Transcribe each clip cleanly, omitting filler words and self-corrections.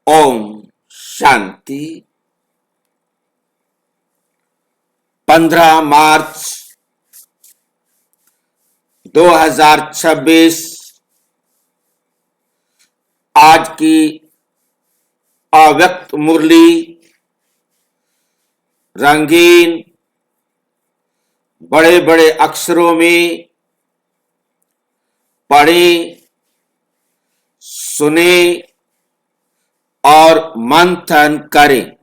ओम शांति। 15 मार्च 2026 आज की अव्यक्त मुरली रंगीन बड़े बड़े अक्षरों में पढ़ें, सुने और मंथन करें।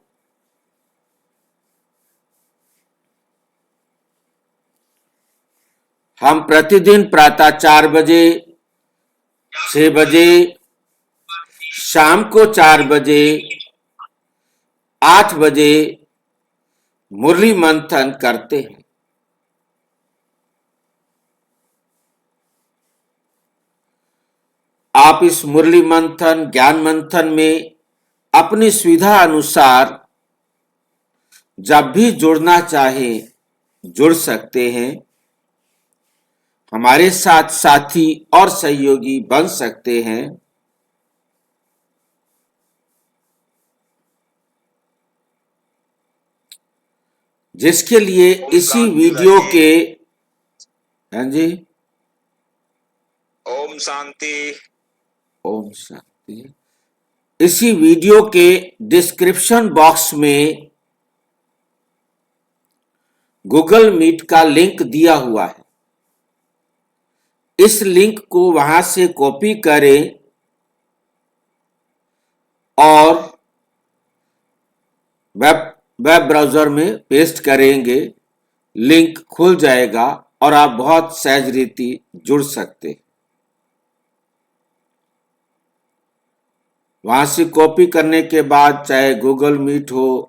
हम प्रतिदिन प्रातः 4 बजे, 6 बजे, शाम को 4 बजे, 8 बजे मुरली मंथन करते हैं। आप इस मुरली मंथन ज्ञान मंथन में अपनी सुविधा अनुसार जब भी जुड़ना चाहे जुड़ सकते हैं। हमारे साथ साथी और सहयोगी बन सकते हैं। जिसके लिए इसी वीडियो के हाँ जी ओम शांति। ओम शांति। इसी वीडियो के डिस्क्रिप्शन बॉक्स में गूगल मीट का लिंक दिया हुआ है। इस लिंक को वहां से कॉपी करें और वेब ब्राउजर में पेस्ट करेंगे, लिंक खुल जाएगा और आप बहुत सहज रीति जुड़ सकते हैं। वहां से कॉपी करने के बाद चाहे गूगल मीट हो,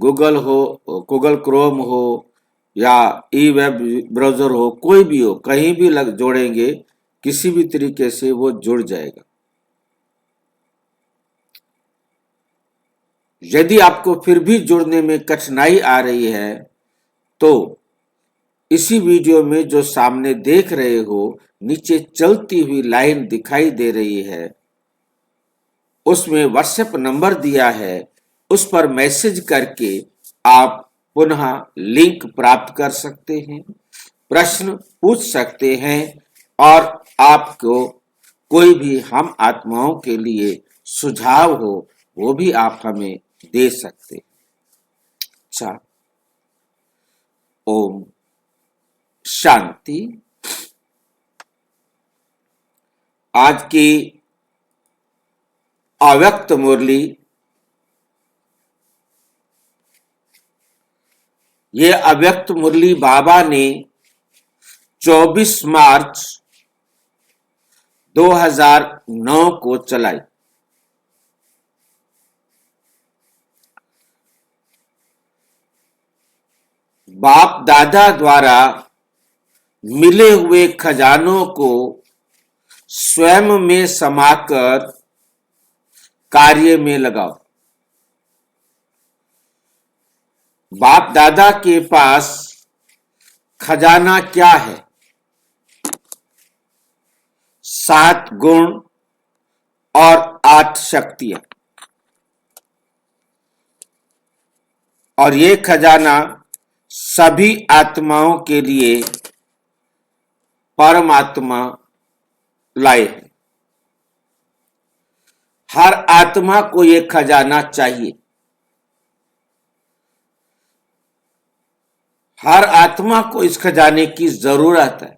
गूगल क्रोम हो या ई वेब ब्राउजर हो, कोई भी हो, कहीं भी जोड़ेंगे, किसी भी तरीके से वो जुड़ जाएगा। यदि आपको फिर भी जुड़ने में कठिनाई आ रही है तो इसी वीडियो में जो सामने देख रहे हो, नीचे चलती हुई लाइन दिखाई दे रही है, उसमें व्हाट्सएप नंबर दिया है। उस पर मैसेज करके आप पुनः लिंक प्राप्त कर सकते हैं, प्रश्न पूछ सकते हैं और आपको कोई भी हम आत्माओं के लिए सुझाव हो वो भी आप हमें दे सकते हैं। अच्छा, ओम शांति। आज की अव्यक्त मुरली, ये अव्यक्त मुरली बाबा ने 24 मार्च 2009 को चलाई। बाप दादा द्वारा मिले हुए खजानों को स्वयं में समाकर कार्य में लगाओ। बाप दादा के पास खजाना क्या है? 7 गुण और 8 शक्तियां। और ये खजाना सभी आत्माओं के लिए परमात्मा लाए हैं। हर आत्मा को ये खजाना चाहिए। हर आत्मा को इस खजाने की जरूरत है।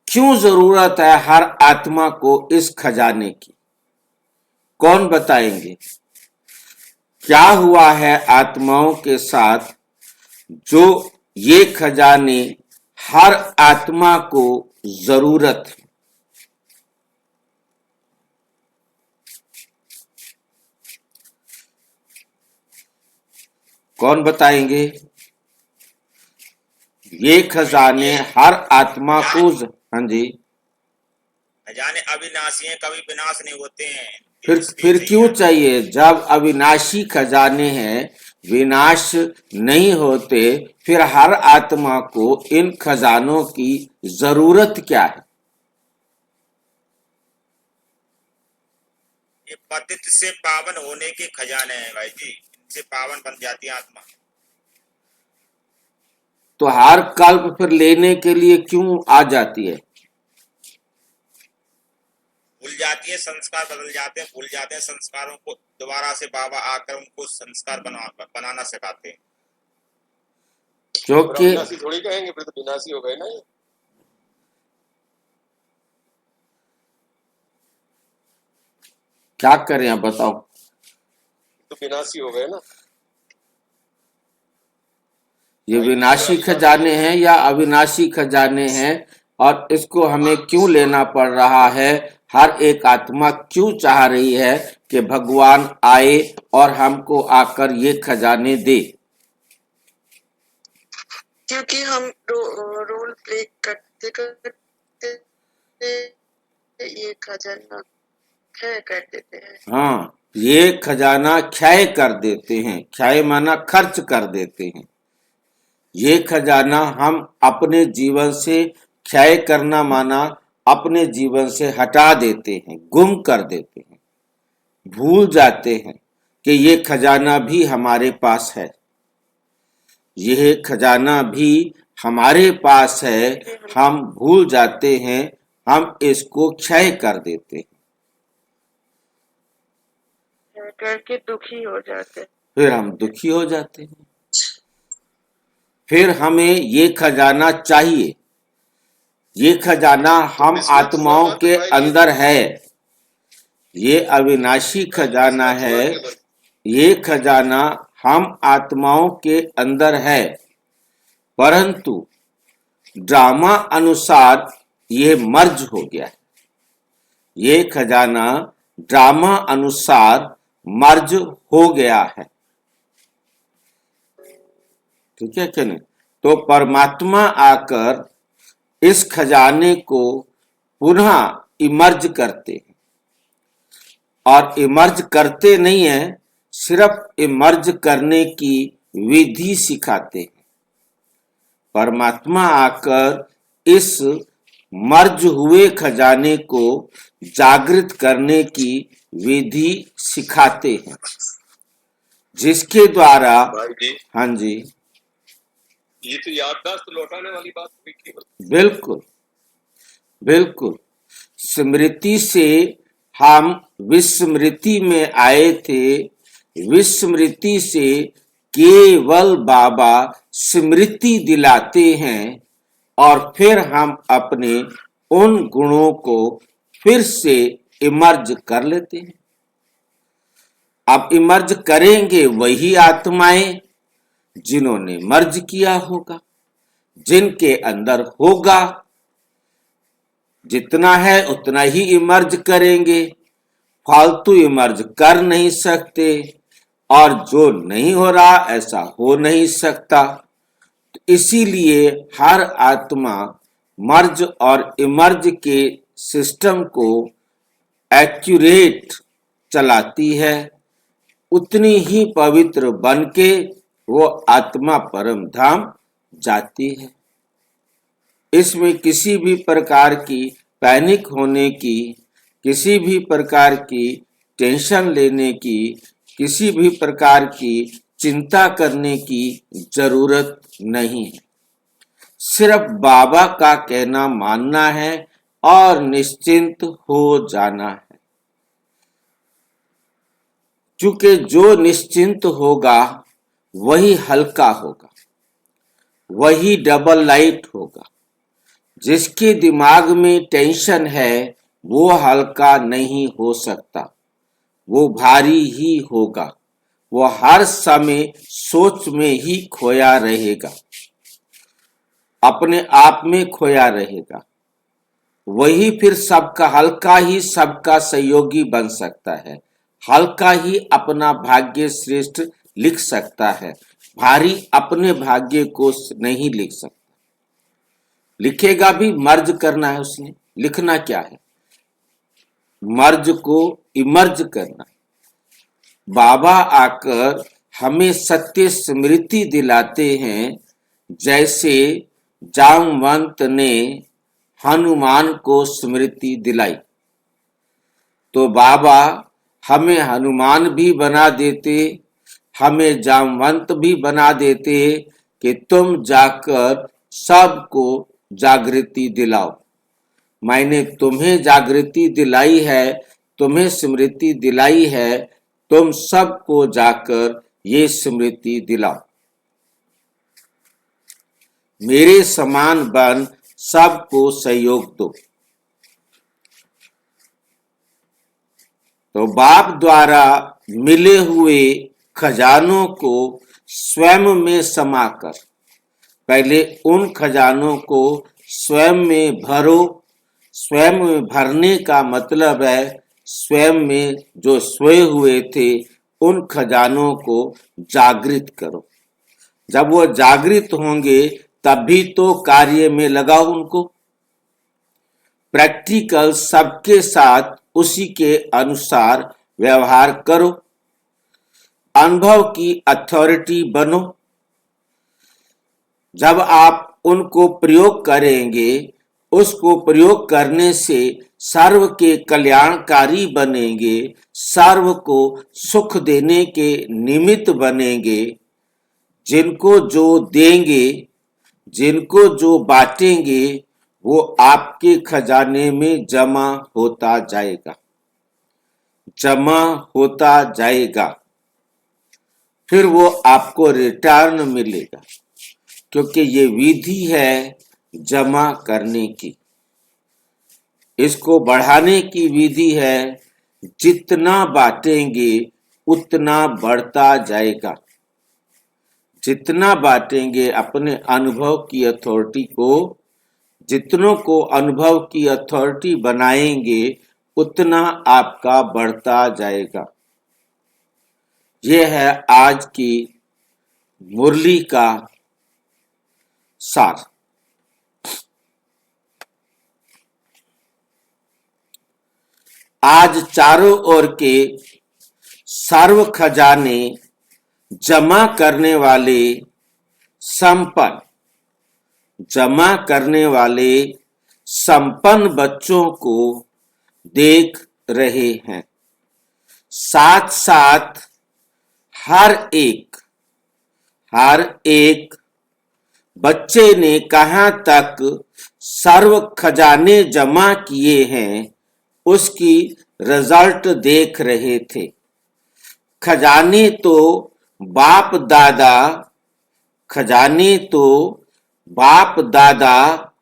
क्यों जरूरत है हर आत्मा को इस खजाने की? कौन बताएंगे? क्या हुआ है आत्माओं के साथ जो ये खजाने हर आत्मा को जरूरत है? कौन बताएंगे? ये खजाने हर आत्मा को हाँ जी। खजाने अविनाशी हैं, कभी विनाश नहीं होते हैं। फिर क्यों चाहिए? जब अविनाशी खजाने हैं, विनाश नहीं होते, फिर हर आत्मा को इन खजानों की जरूरत क्या है? ये पतित से पावन होने के खजाने हैं भाई जी, इनसे पावन बन जाती है आत्मा। तो हर कल्प फिर लेने के लिए क्यों आ जाती है? भूल जाती है, संस्कार बदल जाते हैं, भूल जाते हैं संस्कारों को, दोबारा से बाबा आकर उनको संस्कार बनाना सिखाते हैं। क्योंकि अविनाशी थोड़ी कहेंगे, फिर तो विनाशी हो गए ना ये। क्या करें आप बताओ? तो विनाशी हो गए ना। ये विनाशी खजाने हैं या अविनाशी खजाने हैं, और इसको हमें क्यों लेना पड़ रहा है? हर एक आत्मा क्यों चाह रही है कि भगवान आए और हमको आकर ये खजाने दे? क्योंकि हम रोल प्ले करते करते ये खजाना क्षय कर देते हैं। हाँ, ये खजाना क्षय कर देते हैं। क्षय माना खर्च कर देते हैं। ये खजाना हम अपने जीवन से क्षय करना माना अपने जीवन से हटा देते हैं, गुम कर देते हैं, भूल जाते हैं कि ये खजाना भी हमारे पास है, यह खजाना भी हमारे पास है। हम भूल जाते हैं, हम इसको क्षय कर देते हैं, करके दुखी हो जाते हैं। फिर हम दुखी हो जाते हैं। फिर हमें ये खजाना चाहिए। ये खजाना हम आत्माओं के अंदर है। ये अविनाशी खजाना है। ये खजाना हम आत्माओं के अंदर है, परंतु ड्रामा अनुसार ये मर्ज हो गया है। ये खजाना ड्रामा अनुसार मर्ज हो गया है। ठीक है कि नहीं? तो परमात्मा आकर इस खजाने को पुनः इमर्ज करते हैं, और इमर्ज करते नहीं है, सिर्फ इमर्ज करने की विधि सिखाते हैं। परमात्मा आकर इस मर्ज हुए खजाने को जागृत करने की विधि सिखाते हैं, जिसके द्वारा भाई जी, हाँ जी, ये तो याददाश्त लौटाने वाली बात हुई केवल। बिल्कुल बिल्कुल। स्मृति से हम विस्मृति में आए थे। विस्मृति से केवल बाबा स्मृति दिलाते हैं, और फिर हम अपने उन गुणों को फिर से इमर्ज कर लेते हैं। अब इमर्ज करेंगे वही आत्माएं जिन्होंने मर्ज किया होगा, जिनके अंदर होगा। जितना है उतना ही इमर्ज करेंगे, फालतू इमर्ज कर नहीं सकते, और जो नहीं हो रहा ऐसा हो नहीं सकता। तो इसीलिए हर आत्मा मर्ज और इमर्ज के सिस्टम को एक्यूरेट चलाती है। उतनी ही पवित्र बन के वो आत्मा परम धाम जाती है। इसमें किसी भी प्रकार की पैनिक होने की, किसी भी प्रकार की टेंशन लेने की, किसी भी प्रकार की चिंता करने की जरूरत नहीं है। सिर्फ बाबा का कहना मानना है और निश्चिंत हो जाना है। क्योंकि जो निश्चिंत होगा वही हल्का होगा, वही डबल लाइट होगा। जिसके दिमाग में टेंशन है वो हल्का नहीं हो सकता, वो भारी ही होगा। वो हर समय सोच में ही खोया रहेगा, अपने आप में खोया रहेगा। वही फिर सबका हल्का ही सबका सहयोगी बन सकता है, हल्का ही अपना भाग्य श्रेष्ठ लिख सकता है, भारी अपने भाग्य को नहीं लिख सकता। लिखेगा भी मर्ज करना है उसने। लिखना क्या है? मर्ज को इमर्ज करना। बाबा आकर हमें सत्य स्मृति दिलाते हैं, जैसे जामवंत ने हनुमान को स्मृति दिलाई। तो बाबा हमें हनुमान भी बना देते, हमें जामवंत भी बना देते कि तुम जाकर सबको जागृति दिलाओ। मैंने तुम्हें जागृति दिलाई है, तुम्हें स्मृति दिलाई है, तुम सबको जाकर ये स्मृति दिलाओ। मेरे समान बन सबको सहयोग दो। तो बाप द्वारा मिले हुए खजानों को स्वयं में समाकर, पहले उन खजानों को स्वयं में भरो। स्वयं में भरने का मतलब है स्वयं में जो सोए हुए थे उन खजानों को जागृत करो। जब वो जागृत होंगे तभी तो कार्य में लगाओ उनको। प्रैक्टिकल सबके साथ उसी के अनुसार व्यवहार करो। अनुभव की अथॉरिटी बनो। जब आप उनको प्रयोग करेंगे, उसको प्रयोग करने से सर्व के कल्याणकारी बनेंगे, सर्व को सुख देने के निमित्त बनेंगे। जिनको जो देंगे, जिनको जो बांटेंगे, वो आपके खजाने में जमा होता जाएगा, जमा होता जाएगा। फिर वो आपको रिटर्न मिलेगा, क्योंकि ये विधि है जमा करने की। इसको बढ़ाने की विधि है, जितना बांटेंगे उतना बढ़ता जाएगा। जितना बांटेंगे अपने अनुभव की अथॉरिटी को, जितनों को अनुभव की अथॉरिटी बनाएंगे उतना आपका बढ़ता जाएगा। यह है आज की मुरली का सार। आज चारों ओर के सर्व खजाने जमा करने वाले संपन्न, जमा करने वाले संपन्न बच्चों को देख रहे हैं। साथ साथ हर एक बच्चे ने कहां तक सर्व खजाने जमा किए हैं उसकी रिजल्ट देख रहे थे। खजाने तो बाप दादा, खजाने तो बाप दादा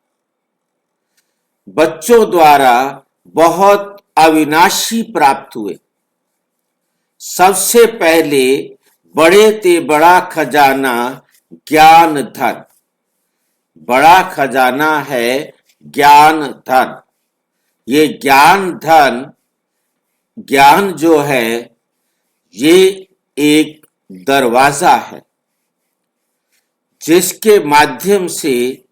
बच्चों द्वारा बहुत अविनाशी प्राप्त हुए। सबसे पहले बड़े ते बड़ा खजाना ज्ञान धन, बड़ा खजाना है ज्ञान धन। ये ज्ञान धन, ज्ञान जो है ये एक दरवाजा है जिसके माध्यम से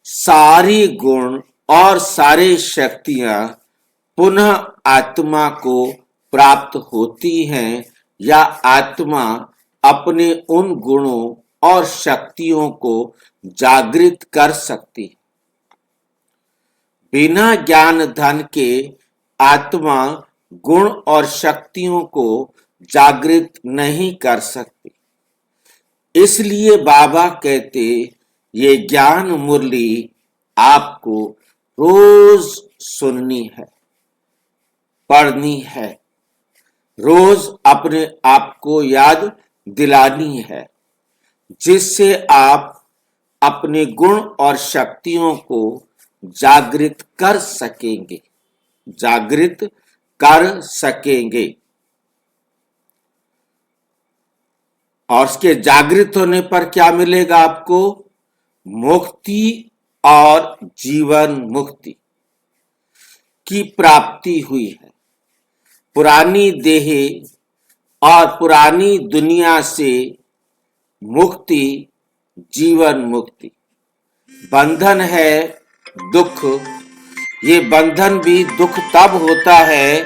सारी गुण और सारी शक्तियां पुनः आत्मा को प्राप्त होती हैं, या आत्मा अपने उन गुणों और शक्तियों को जागृत कर सकती है। बिना ज्ञान धन के आत्मा गुण और शक्तियों को जागृत नहीं कर सकती। इसलिए बाबा कहते ये ज्ञान मुरली आपको रोज सुननी है, पढ़नी है, रोज अपने आप को याद दिलानी है, जिससे आप अपने गुण और शक्तियों को जागृत कर सकेंगे, जागृत कर सकेंगे। और उसके जागृत होने पर क्या मिलेगा आपको? मुक्ति और जीवन मुक्ति की प्राप्ति हुई है। पुरानी देह और पुरानी दुनिया से मुक्ति, जीवन मुक्ति। बंधन है दुख, ये बंधन भी दुख तब होता है।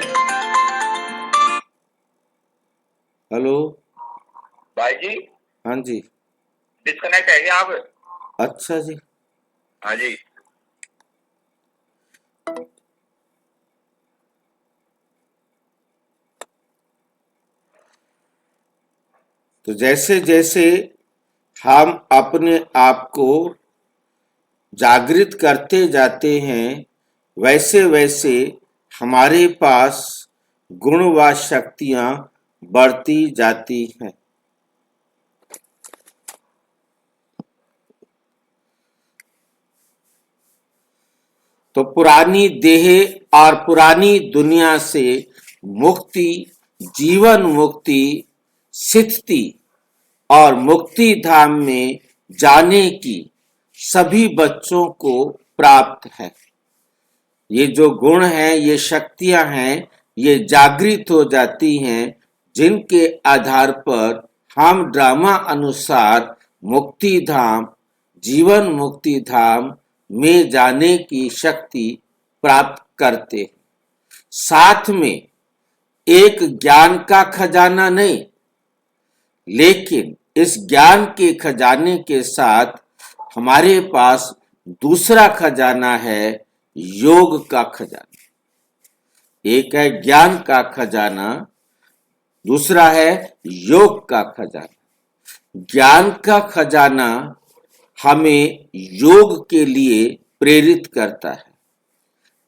हेलो भाई जी, हाँ जी, डिस्कनेक्ट है क्या आप? अच्छा जी, हाँ जी। तो जैसे जैसे हम अपने आप को जागृत करते जाते हैं, वैसे वैसे हमारे पास गुण व शक्तियां बढ़ती जाती हैं। तो पुरानी देह और पुरानी दुनिया से मुक्ति, जीवन मुक्ति, स्थिति और मुक्ति धाम में जाने की सभी बच्चों को प्राप्त है। ये जो गुण हैं, ये शक्तियां हैं, ये जागृत हो जाती हैं, जिनके आधार पर हम ड्रामा अनुसार मुक्ति धाम, जीवन मुक्ति धाम में जाने की शक्ति प्राप्त करते हैं। साथ में एक ज्ञान का खजाना नहीं, लेकिन इस ज्ञान के खजाने के साथ हमारे पास दूसरा खजाना है, योग का खजाना। एक है ज्ञान का खजाना, दूसरा है योग का खजाना। ज्ञान का खजाना हमें योग के लिए प्रेरित करता है।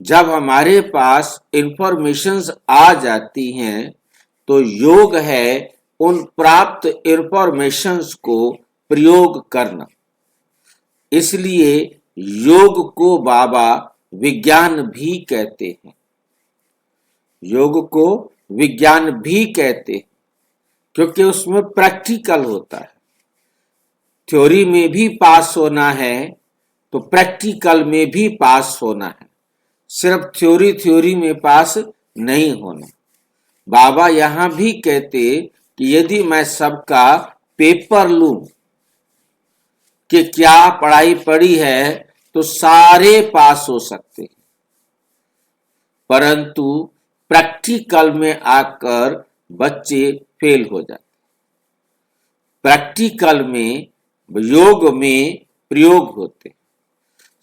जब हमारे पास इंफॉर्मेशंस आ जाती हैं, तो योग है उन प्राप्त इंफॉर्मेशंस को प्रयोग करना। इसलिए योग को बाबा विज्ञान भी कहते हैं। योग को विज्ञान भी कहते हैं क्योंकि उसमें प्रैक्टिकल होता है। थ्योरी में भी पास होना है तो प्रैक्टिकल में भी पास होना है। सिर्फ थ्योरी में पास नहीं होना। बाबा यहां भी कहते कि यदि मैं सबका पेपर लूं कि क्या पढ़ाई पढ़ी है तो सारे पास हो सकते हैं, परंतु प्रैक्टिकल में आकर बच्चे फेल हो जाते। प्रैक्टिकल में, योग में प्रयोग होते।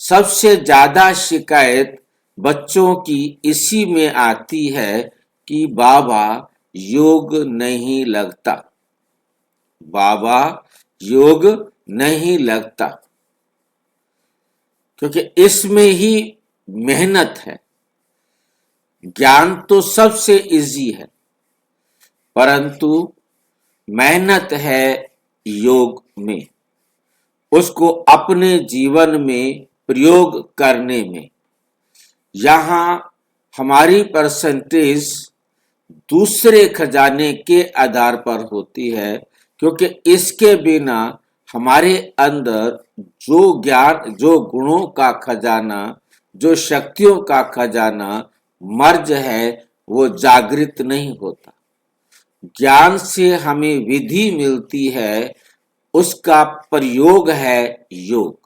सबसे ज्यादा शिकायत बच्चों की इसी में आती है कि बाबा योग नहीं लगता, बाबा योग नहीं लगता, क्योंकि इसमें ही मेहनत है। ज्ञान तो सबसे इजी है, परंतु मेहनत है योग में, उसको अपने जीवन में प्रयोग करने में। यहाँ हमारी परसेंटेज दूसरे खजाने के आधार पर होती है, क्योंकि इसके बिना हमारे अंदर जो ज्ञान, जो गुणों का खजाना, जो शक्तियों का खजाना मर्ज है, वो जागृत नहीं होता। ज्ञान से हमें विधि मिलती है, उसका प्रयोग है योग।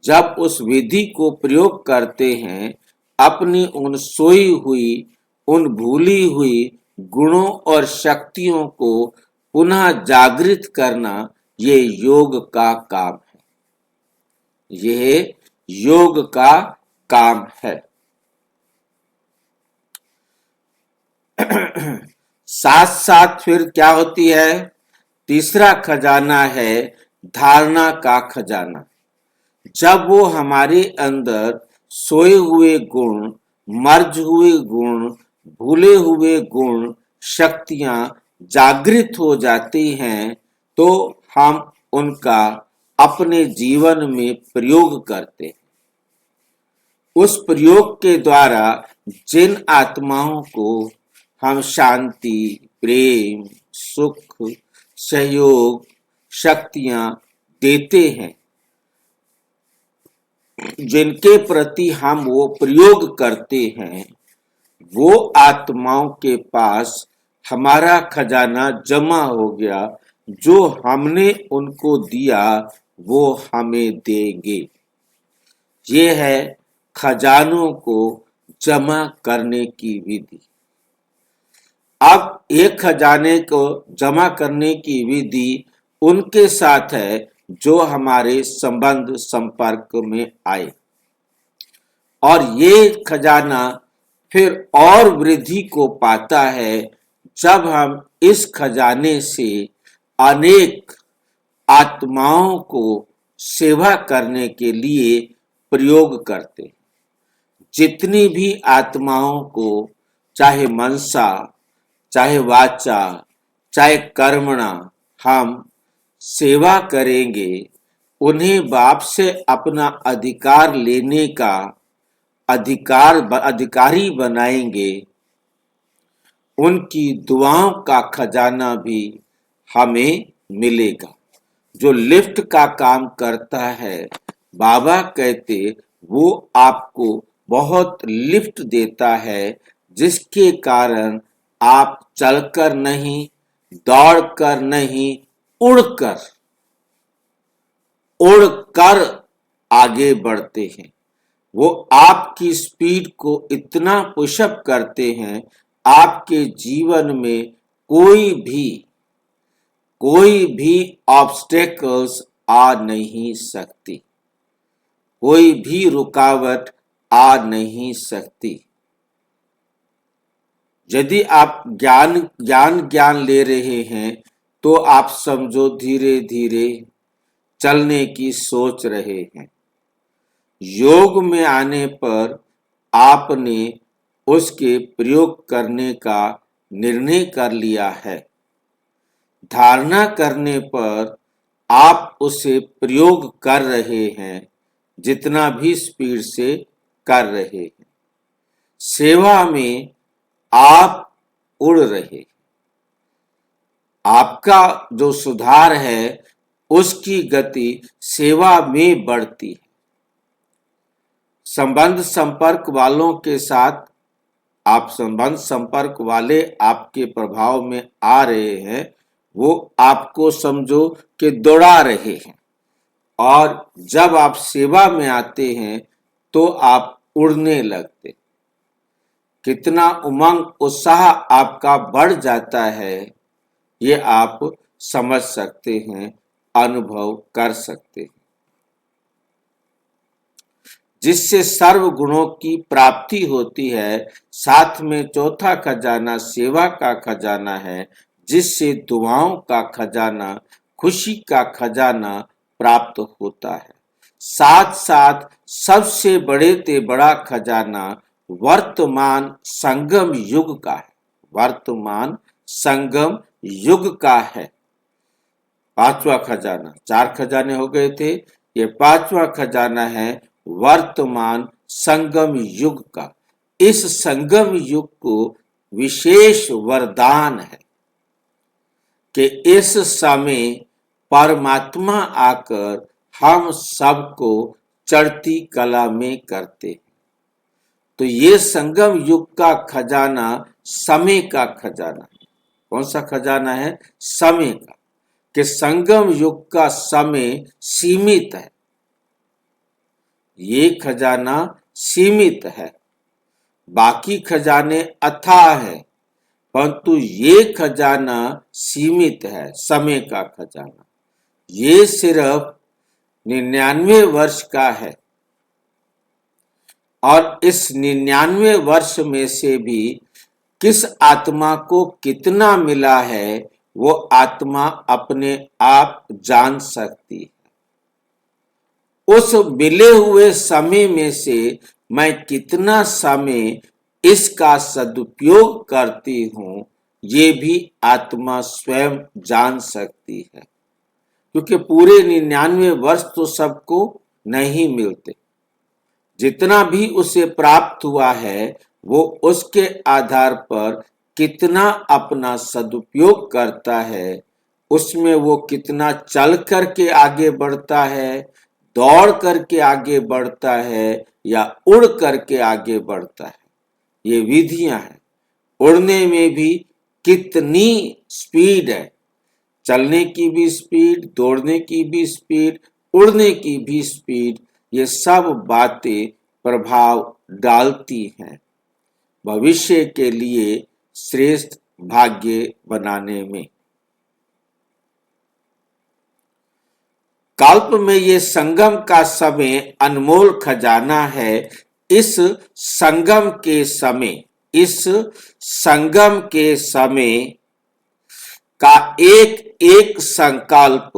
जब उस विधि को प्रयोग करते हैं, अपनी उन सोई हुई, उन भूली हुई गुणों और शक्तियों को पुनः जागृत करना, ये योग का काम है। यह योग का काम है। साथ साथ फिर क्या होती है? तीसरा खजाना है धारणा का खजाना। जब वो हमारे अंदर सोए हुए गुण, मर्ज हुए गुण, भूले हुए गुण, शक्तियां जागृत हो जाती हैं, तो हम उनका अपने जीवन में प्रयोग करते हैं। उस प्रयोग के द्वारा जिन आत्माओं को हम शांति, प्रेम, सुख, सहयोग, शक्तियां देते हैं, जिनके प्रति हम वो प्रयोग करते हैं, वो आत्माओं के पास हमारा खजाना जमा हो गया। जो हमने उनको दिया वो हमें देंगे। ये है खजानों को जमा करने की विधि। अब एक खजाने को जमा करने की विधि उनके साथ है जो हमारे संबंध संपर्क में आए, और ये खजाना फिर और वृद्धि को पाता है जब हम इस खजाने से अनेक आत्माओं को सेवा करने के लिए प्रयोग करते हैं। जितनी भी आत्माओं को चाहे मनसा, चाहे वाचा, चाहे कर्मणा हम सेवा करेंगे, उन्हें बाप से अपना अधिकार लेने का अधिकारी बनाएंगे, उनकी दुआओं का खजाना भी हमें मिलेगा। जो लिफ्ट का काम करता है, बाबा कहते वो आपको बहुत लिफ्ट देता है, जिसके कारण आप चलकर नहीं, दौड़कर नहीं, उड़कर आगे बढ़ते हैं। वो आपकी स्पीड को इतना पुशअप करते हैं, आपके जीवन में कोई भी ऑब्स्टेकल्स आ नहीं सकती, कोई भी रुकावट आ नहीं सकती। यदि आप ज्ञान ले रहे हैं, तो आप समझो धीरे धीरे चलने की सोच रहे हैं। योग में आने पर आपने उसके प्रयोग करने का निर्णय कर लिया है। धारणा करने पर आप उसे प्रयोग कर रहे हैं, जितना भी स्पीड से कर रहे हैं। सेवा में आप उड़ रहे, आपका जो सुधार है उसकी गति सेवा में बढ़ती है। संबंध संपर्क वालों के साथ आप संबंध संपर्क वाले आपके प्रभाव में आ रहे हैं, वो आपको समझो कि दौड़ा रहे हैं, और जब आप सेवा में आते हैं तो आप उड़ने लगते। कितना उमंग उत्साह आपका बढ़ जाता है, ये आप समझ सकते हैं, अनुभव कर सकते हैं। जिससे सर्व गुणों की प्राप्ति होती है। साथ में चौथा खजाना सेवा का खजाना है, जिससे दुआओं का खजाना, खुशी का खजाना प्राप्त होता है। साथ साथ सबसे बड़े से बड़ा खजाना वर्तमान संगम युग का है। वर्तमान संगम युग का है पांचवा खजाना। 4 खजाने हो गए थे, ये पांचवा खजाना है वर्तमान संगम युग का। इस संगम युग को विशेष वरदान है कि इस समय परमात्मा आकर हम सबको चढ़ती कला में करते हैं। तो ये संगम युग का खजाना समय का खजाना है। कौन सा खजाना है? समय का। कि संगम युग का समय सीमित है, ये खजाना सीमित है। बाकी खजाने अथाह है, परंतु ये खजाना सीमित है, समय का खजाना। ये सिर्फ 99 वर्ष का है, और इस 99 वर्ष में से भी किस आत्मा को कितना मिला है, वो आत्मा अपने आप जान सकती है। उस मिले हुए समय में से मैं कितना समय इसका सदुपयोग करती हूँ, ये भी आत्मा स्वयं जान सकती है। क्योंकि पूरे 99 वर्ष तो सबको नहीं मिलते। जितना भी उसे प्राप्त हुआ है, वो उसके आधार पर कितना अपना सदुपयोग करता है, उसमें वो कितना चल करके आगे बढ़ता है, दौड़ करके आगे बढ़ता है, या उड़ करके आगे बढ़ता है। ये विधियां हैं। उड़ने में भी कितनी स्पीड है, चलने की भी स्पीड, दौड़ने की भी स्पीड, उड़ने की भी स्पीड, ये सब बातें प्रभाव डालती हैं भविष्य के लिए श्रेष्ठ भाग्य बनाने में। कल्प में ये संगम का समय अनमोल खजाना है। इस संगम के समय का एक एक संकल्प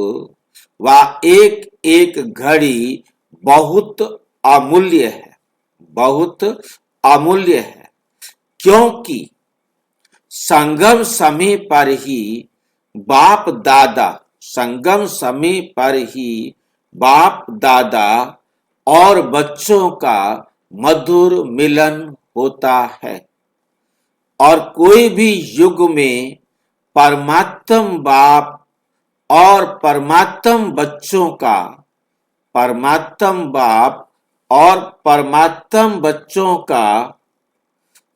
व एक एक घड़ी बहुत अमूल्य है, बहुत अमूल्य है, क्योंकि संगम समय पर ही बाप दादा, संगम समय पर ही बाप दादा और बच्चों का मधुर मिलन होता है। और कोई भी युग में परमात्म बाप और परमात्म बच्चों का, परमात्म बाप और परमात्म बच्चों का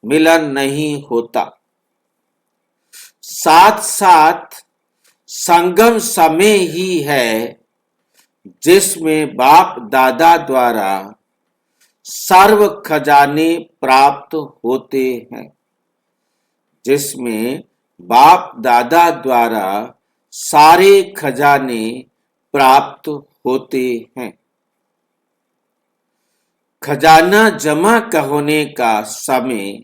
मिलन नहीं होता। साथ साथ संगम समय ही है जिसमें बाप दादा द्वारा सर्व खजाने प्राप्त होते हैं, जिसमें बाप दादा द्वारा सारे खजाने प्राप्त होते हैं। खजाना जमा होने का समय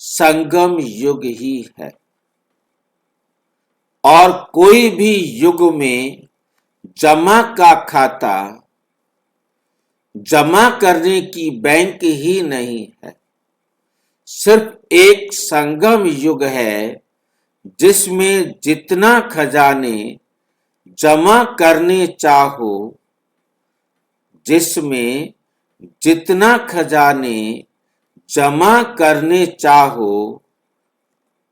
संगम युग ही है, और कोई भी युग में जमा का खाता जमा करने की बैंक ही नहीं है। सिर्फ एक संगम युग है जिसमें जितना खजाने जमा करने चाहो, जिसमें जितना खजाने जमा करने चाहो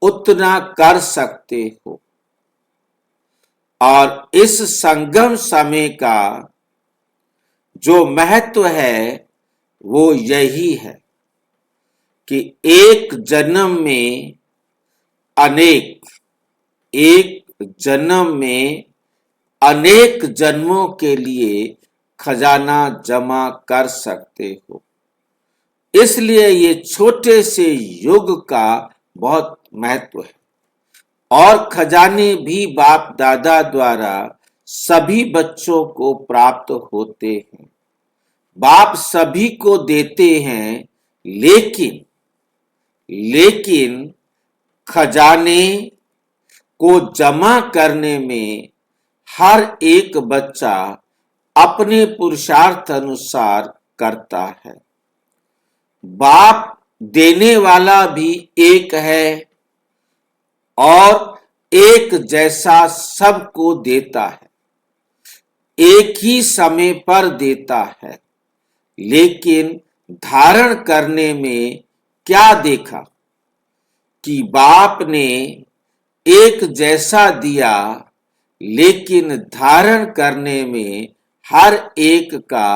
उतना कर सकते हो। और इस संगम समय का जो महत्व है वो यही है कि एक जन्म में अनेक, एक जन्म में अनेक जन्मों के लिए खजाना जमा कर सकते हो। इसलिए ये छोटे से युग का बहुत महत्व है। और खजाने भी बाप दादा द्वारा सभी बच्चों को प्राप्त होते हैं। बाप सभी को देते हैं, लेकिन खजाने को जमा करने में हर एक बच्चा अपने पुरुषार्थ अनुसार करता है। बाप देने वाला भी एक है और एक जैसा सबको देता है, एक ही समय पर देता है। लेकिन धारण करने में क्या देखा कि बाप ने एक जैसा दिया, लेकिन धारण करने में हर एक का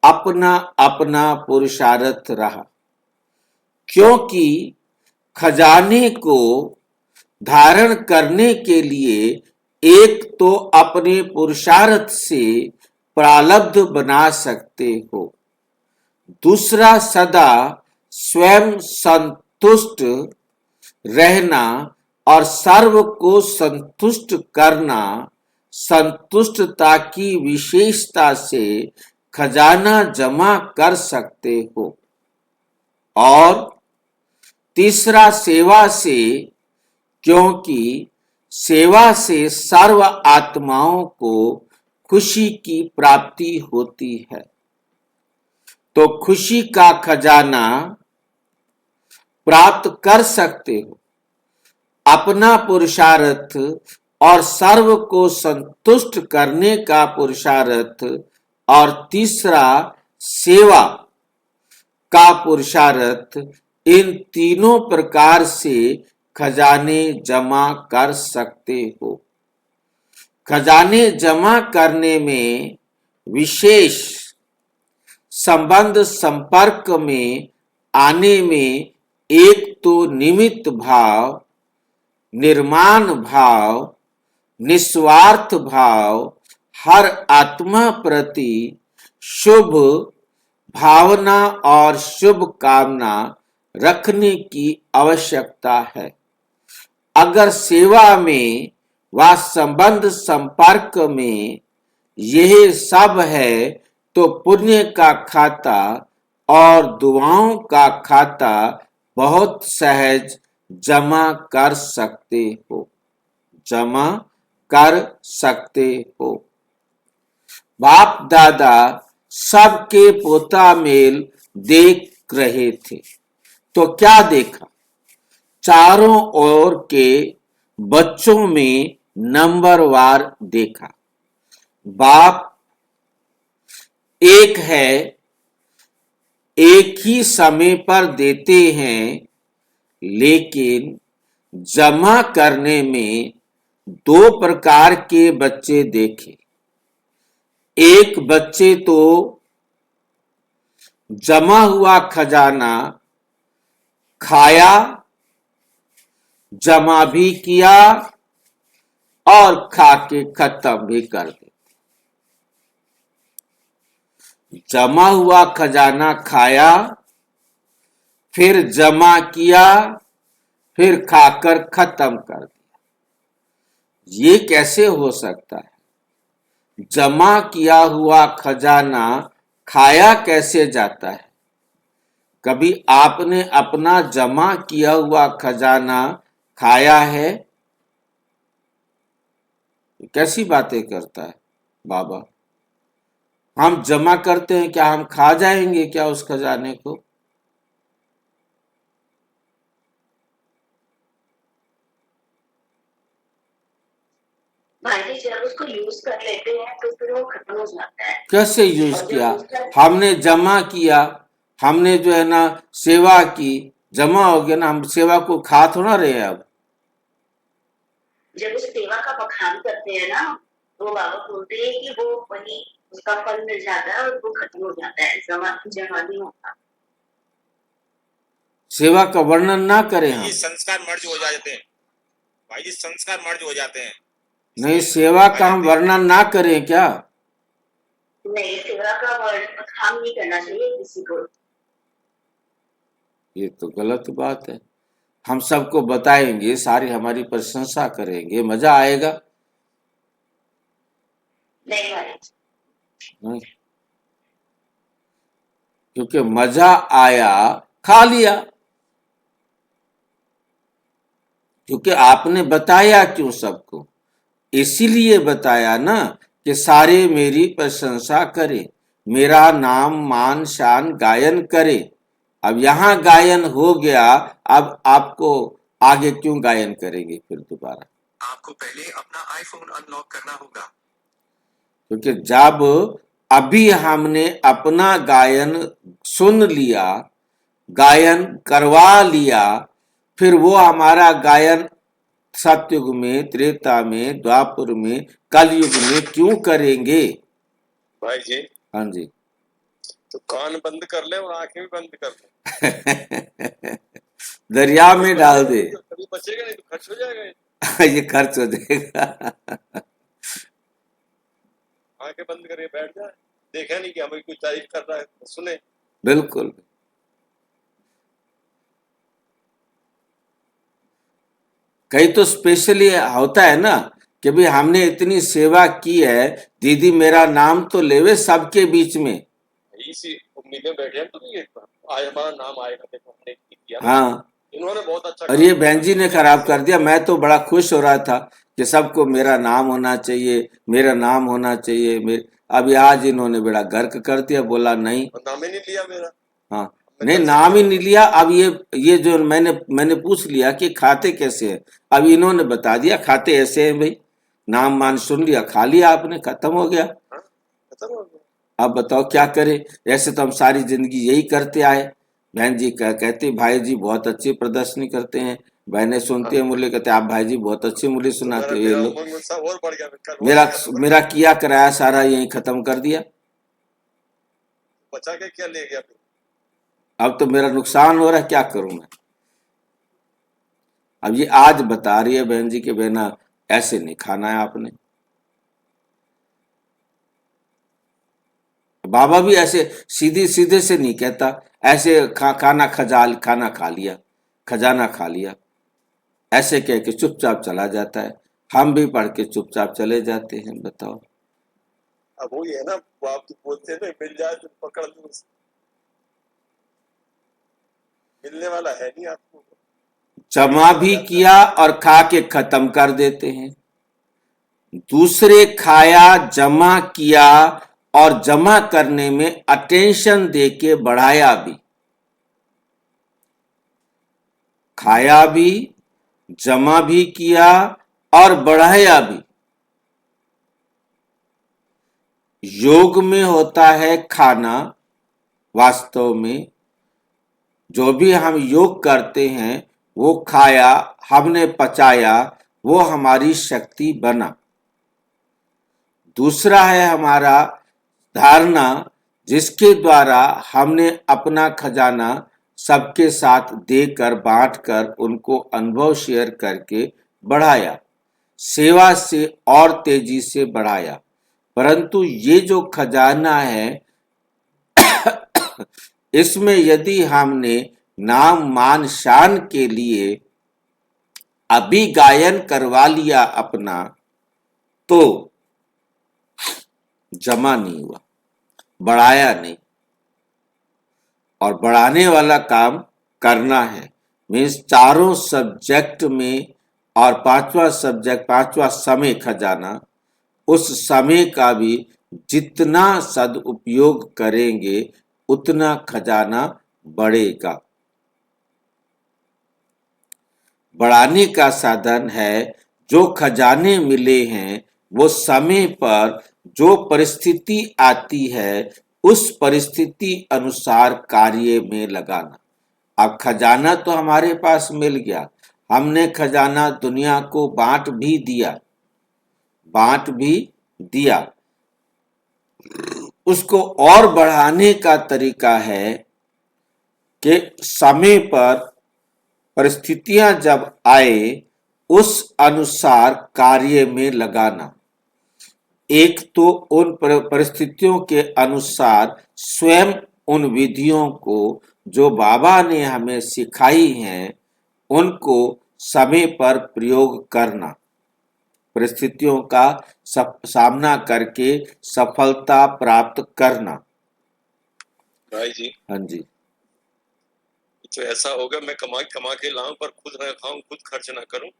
अपना अपना पुरुषार्थ रहा। क्योंकि खजाने को धारण करने के लिए एक तो अपने पुरुषार्थ से प्रारब्ध बना सकते हो, दूसरा सदा स्वयं संतुष्ट रहना और सर्व को संतुष्ट करना, संतुष्टता की विशेषता से खजाना जमा कर सकते हो। और तीसरा सेवा से, क्योंकि सेवा से सर्व आत्माओं को खुशी की प्राप्ति होती है। तो खुशी का खजाना प्राप्त कर सकते हो, अपना पुरुषार्थ और सर्व को संतुष्ट करने का पुरुषार्थ, और तीसरा सेवा का पुरुषार्थ। इन तीनों प्रकार से खजाने जमा कर सकते हो। खजाने जमा करने में विशेष संबंध संपर्क में आने में एक तो निमित्त भाव, निर्माण भाव, निस्वार्थ भाव, हर आत्मा प्रति शुभ भावना और शुभ कामना रखने की आवश्यकता है। अगर सेवा में व संबंध संपर्क में यह सब है तो पुण्य का खाता और दुआओं का खाता बहुत सहज जमा कर सकते हो। जमा कर सकते हो। बाप दादा सबके पोता मेल देख रहे थे, तो क्या देखा? चारों ओर के बच्चों में नंबरवार देखा। बाप एक है, एक ही समय पर देते हैं, लेकिन जमा करने में दो प्रकार के बच्चे देखे। एक बच्चे तो जमा हुआ खजाना खाया, जमा भी किया और खा के खत्म भी कर दिया। जमा हुआ खजाना खाया, फिर जमा किया, फिर खाकर खत्म कर दिया। ये कैसे हो सकता है? जमा किया हुआ खजाना खाया कैसे जाता है? कभी आपने अपना जमा किया हुआ खजाना खाया है? कैसी बातें करता है बाबा? हम जमा करते हैं, क्या हम खा जाएंगे क्या उस खजाने को? भाई जी जब उसको यूज कर लेते हैं तो फिर वो खत्म हो जाता है। कैसे यूज और जब किया? उसका हमने जमा किया, हमने जो है ना सेवा की, जमा हो गया ना, हम सेवा को खा थोड़ा रहे हैं अब। जब उस सेवा का बखान करते हैं ना, तो बाबा बोलते हैं कि वो वही उसका फल मिल जाता है और वो खत्म हो जाता है, जमा जमा नहीं होता। सेवा का वर्णन ना करें हम। ये संस्कार मर्ज हो जाते हैं भाई जी, संस्कार मर्ज हो जाते हैं। नहीं, सेवा का हम वर्णन ना करें क्या? नहीं, सेवा का बखान नहीं करना चाहिए किसी को। ये तो गलत बात है। हम सबको बताएंगे, सारी हमारी प्रशंसा करेंगे, मजा आएगा। नहीं भाई नहीं, क्योंकि मजा आया खा लिया, क्योंकि आपने बताया क्यों सबको? इसीलिए बताया ना कि सारे मेरी प्रशंसा करें, मेरा नाम मान शान गायन करें। अब यहां गायन हो गया, अब आपको आगे क्यों गायन करेंगे फिर दोबारा? आपको पहले अपना आईफोन अनलॉक करना होगा। क्योंकि जब अभी हमने अपना गायन सुन लिया, गायन करवा लिया, फिर वो हमारा गायन सतयुग में, त्रेता में, द्वापर में, कलयुग में क्यों करेंगे? भाई जी हाँ जी। तो कान बंद कर ले और आंखें भी बंद कर ले। दरिया में डाल दे। कभी बचेगा नहीं तो खर्च हो जाएगा ये। ये खर्च हो जाएगा। आंखें बंद करके बैठ जाए, देखा नहीं कि हमें कोई तारीफ कर रहा है, सुने। बिल्कुल। कई तो स्पेशली होता है ना कि भाई हमने इतनी सेवा की है, दीदी मेरा नाम तो लेवे सबके बीच में। इसी उम्मीद में बैठे हैं तो नहीं, आज हमारा नाम आएगा, देखो हमने किया। हाँ, इन्होंने बहुत अच्छा और ये बहन जी ने खराब कर दिया। मैं तो बड़ा खुश हो रहा था कि सबको मेरा नाम होना चाहिए, मेरा नाम होना चाहिए। अभी आज इन्होंने बड़ा गर्क कर दिया, बोला नहीं। नाम ही नहीं लिया मेरा। हाँ, नहीं नाम ही नहीं लिया। अब ये जो मैंने पूछ लिया कि खाते कैसे हैं, अब इन्होंने बता दिया खाते ऐसे हैं भाई। नाम मान सुन लिया, खा लिया आपने, खत्म हो गया। खत्म हो गया। अब बताओ क्या करें? ऐसे तो हम सारी जिंदगी यही करते आए। बहन जी कहती भाई जी बहुत अच्छी प्रदर्शनी करते हैं, बहनें सुनती है मूल्य, कहते आप भाई जी बहुत अच्छी मूल्य सुनाते हो। ये लो और बढ़ गया, मेरा किया कराया सारा यही खत्म कर दिया। बचा के क्या ले गया फिर? अब तो मेरा नुकसान हो रहा है, क्या करूं मैं? अब ये आज बता रही है बहन जी के बहना ऐसे नहीं खाना है आपने। बाबा भी ऐसे सीधे से नहीं कहता, ऐसे खाना खा लिया, खजाना खा लिया, ऐसे कह के चुपचाप चला जाता है। हम भी पढ़ के चुपचाप चले जाते हैं। बताओ। अब वो ये है ना, आप तो बोलते हैं ना मिल जाए तो पकड़ लो, मिलने वाला है नहीं आपको। जमा भी किया और खा के खत्म कर देते हैं। दूसरे खाया, जमा किया और जमा करने में अटेंशन देके बढ़ाया भी। खाया भी, जमा भी किया और बढ़ाया भी। योग में होता है खाना। वास्तव में जो भी हम योग करते हैं वो खाया, हमने पचाया, वो हमारी शक्ति बना। दूसरा है हमारा धारणा, जिसके द्वारा हमने अपना खजाना सबके साथ देकर, बांटकर, उनको अनुभव शेयर करके बढ़ाया, सेवा से और तेजी से बढ़ाया। परंतु ये जो खजाना है इसमें यदि हमने नाम मान शान के लिए अभिगायन करवा लिया अपना, तो जमा नहीं हुआ, बढ़ाया नहीं। और बढ़ाने वाला काम करना है। मीन्स चारों सब्जेक्ट में और पांचवा समय खजाना, उस समय का भी जितना सदुपयोग करेंगे उतना खजाना बढ़ेगा। बढ़ाने का साधन है, जो खजाने मिले हैं वो समय पर जो परिस्थिति आती है उस परिस्थिति अनुसार कार्य में लगाना। अब खजाना तो हमारे पास मिल गया, हमने खजाना दुनिया को बांट भी दिया। उसको और बढ़ाने का तरीका है कि समय पर परिस्थितियां जब आए उस अनुसार कार्य में लगाना। एक तो उन परिस्थितियों के अनुसार स्वयं उन विधियों को जो बाबा ने हमें सिखाई हैं उनको समय पर प्रयोग करना, परिस्थितियों का सामना करके सफलता प्राप्त करना। भाई जी, हाँ जी, तो ऐसा होगा मैं कमा के लाऊं पर खुद न खाऊं, खुद खर्च ना करूं,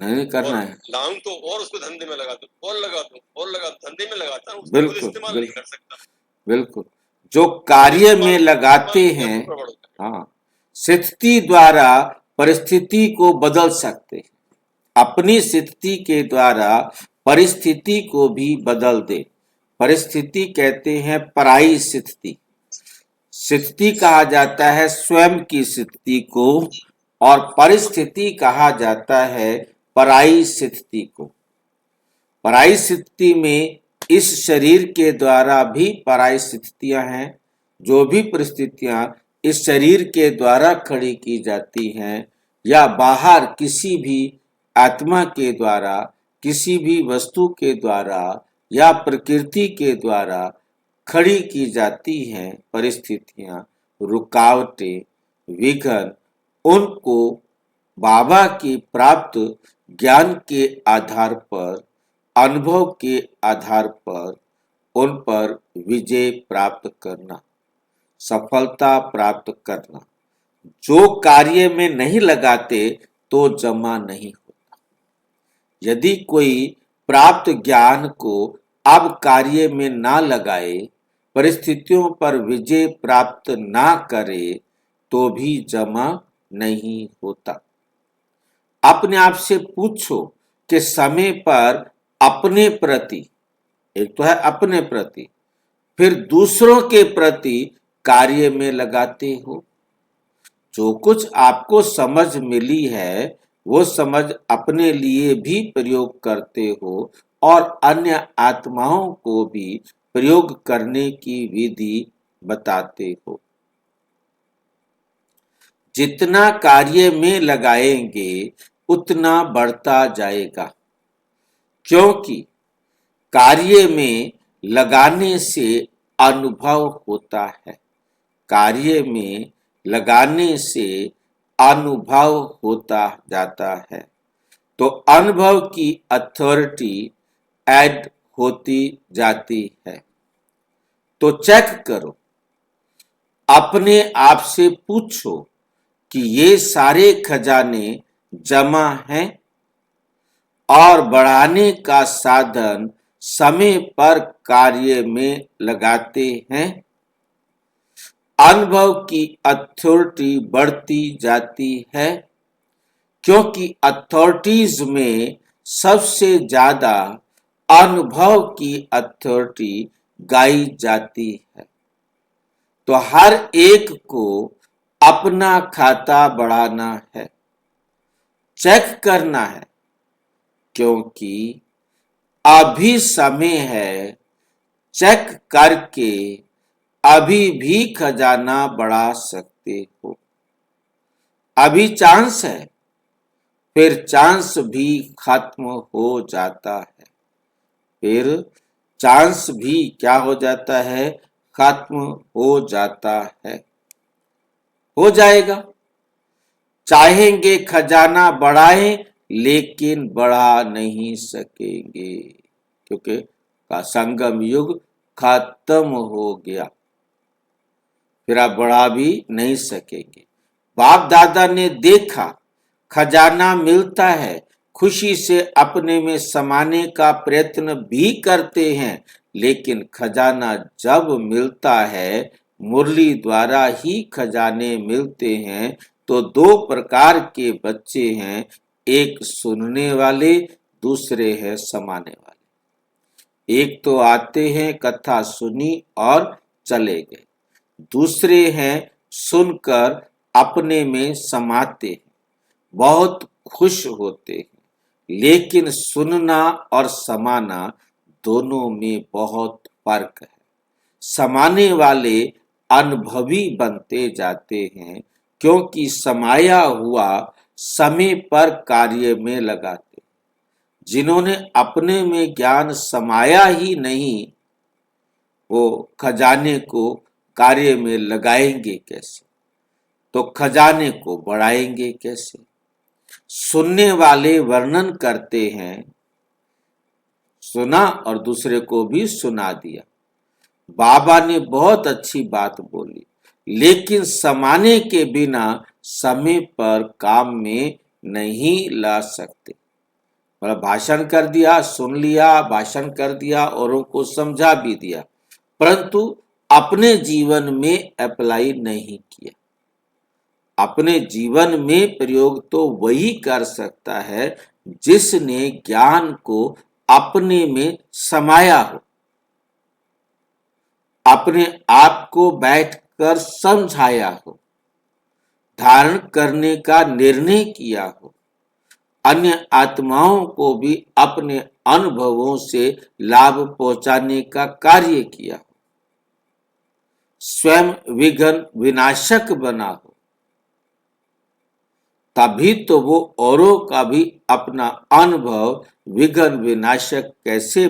नहीं करना है। लाऊं तो और उसको धंधे में लगा दूं और लगा दूं, धंधे में लगाता हूं, उसको बिल्कुल, खुद इस्तेमाल नहीं कर सकता। बिल्कुल। जो कार्य में लगाते हैं, हाँ, स्थिति द्वारा परिस्थिति को बदल सकते हैं। अपनी स्थिति के द्वारा परिस्थिति को भी बदल दे। परिस्थिति कहते हैं पराई स्थिति। स्थिति कहा जाता है स्वयं की स्थिति को, और परिस्थिति कहा जाता है पराई स्थिति को। पराई स्थिति में इस शरीर के द्वारा भी पराई स्थितियां हैं। जो भी परिस्थितियां इस शरीर के द्वारा खड़ी की जाती हैं या बाहर किसी भी आत्मा के द्वारा, किसी भी वस्तु के द्वारा या प्रकृति के द्वारा खड़ी की जाती हैं परिस्थितियां, रुकावटें, विघ्न, उनको बाबा की प्राप्त ज्ञान के आधार पर, अनुभव के आधार पर उन पर विजय प्राप्त करना, सफलता प्राप्त करना। जो कार्य में नहीं लगाते तो जमा नहीं होता। यदि कोई प्राप्त ज्ञान को अब कार्य में ना लगाए, परिस्थितियों पर विजय प्राप्त ना करे, तो भी जमा नहीं होता। अपने आप से पूछो कि समय पर अपने प्रति, एक तो है अपने प्रति, फिर दूसरों के प्रति कार्य में लगाते हो। जो कुछ आपको समझ मिली है वो समझ अपने लिए भी प्रयोग करते हो और अन्य आत्माओं को भी प्रयोग करने की विधि बताते हो। जितना कार्य में लगाएंगे उतना बढ़ता जाएगा, क्योंकि कार्य में लगाने से अनुभव होता है। कार्य में लगाने से अनुभव होता जाता है, तो अनुभव की अथॉरिटी ऐड होती जाती है। तो चेक करो, अपने आप से पूछो कि ये सारे खजाने जमा हैं। और बढ़ाने का साधन समय पर कार्य में लगाते हैं, अनुभव की अथॉरिटी बढ़ती जाती है, क्योंकि अथॉरिटीज में सबसे ज्यादा अनुभव की अथॉरिटी गाई जाती है। तो हर एक को अपना खाता बढ़ाना है, चेक करना है, क्योंकि अभी समय है, चेक करके अभी भी खजाना बढ़ा सकते हो। अभी चांस है, फिर चांस भी खत्म हो जाता है, फिर चांस भी क्या हो जाता है, खत्म हो जाता है, हो जाएगा। चाहेंगे खजाना बढ़ाएं, लेकिन बढ़ा नहीं सकेंगे, क्योंकि का संगम युग खत्म हो गया, फिर आप बढ़ा भी नहीं सकेंगे। बाप दादा ने देखा खजाना मिलता है, खुशी से अपने में समाने का प्रयत्न भी करते हैं, लेकिन खजाना जब मिलता है, मुरली द्वारा ही खजाने मिलते हैं, तो दो प्रकार के बच्चे हैं, एक सुनने वाले, दूसरे हैं समाने वाले। एक तो आते हैं, कथा सुनी और चले गए, दूसरे हैं सुनकर अपने में समाते हैं, बहुत खुश होते हैं। लेकिन सुनना और समाना दोनों में बहुत फर्क है। समाने वाले अनुभवी बनते जाते हैं, क्योंकि समाया हुआ समय पर कार्य में लगाते। जिन्होंने अपने में ज्ञान समाया ही नहीं, वो खजाने को कार्य में लगाएंगे कैसे, तो खजाने को बढ़ाएंगे कैसे। सुनने वाले वर्णन करते हैं, सुना और दूसरे को भी सुना दिया। बाबा ने बहुत अच्छी बात बोली, लेकिन समाने के बिना समय पर काम में नहीं ला सकते। मतलब भाषण कर दिया, सुन लिया, भाषण कर दिया, औरों को समझा भी दिया, परंतु अपने जीवन में अप्लाई नहीं किया। अपने जीवन में प्रयोग तो वही कर सकता है जिसने ज्ञान को अपने में समाया हो, अपने आप को बैठकर समझाया हो, धारण करने का निर्णय किया हो, अन्य आत्माओं को भी अपने अनुभवों से लाभ पहुंचाने का कार्य किया हो, स्वयं विघ्न विनाशक बना हो, तभी तो वो औरों का भी अपना अनुभव विघ्न विनाशक कैसे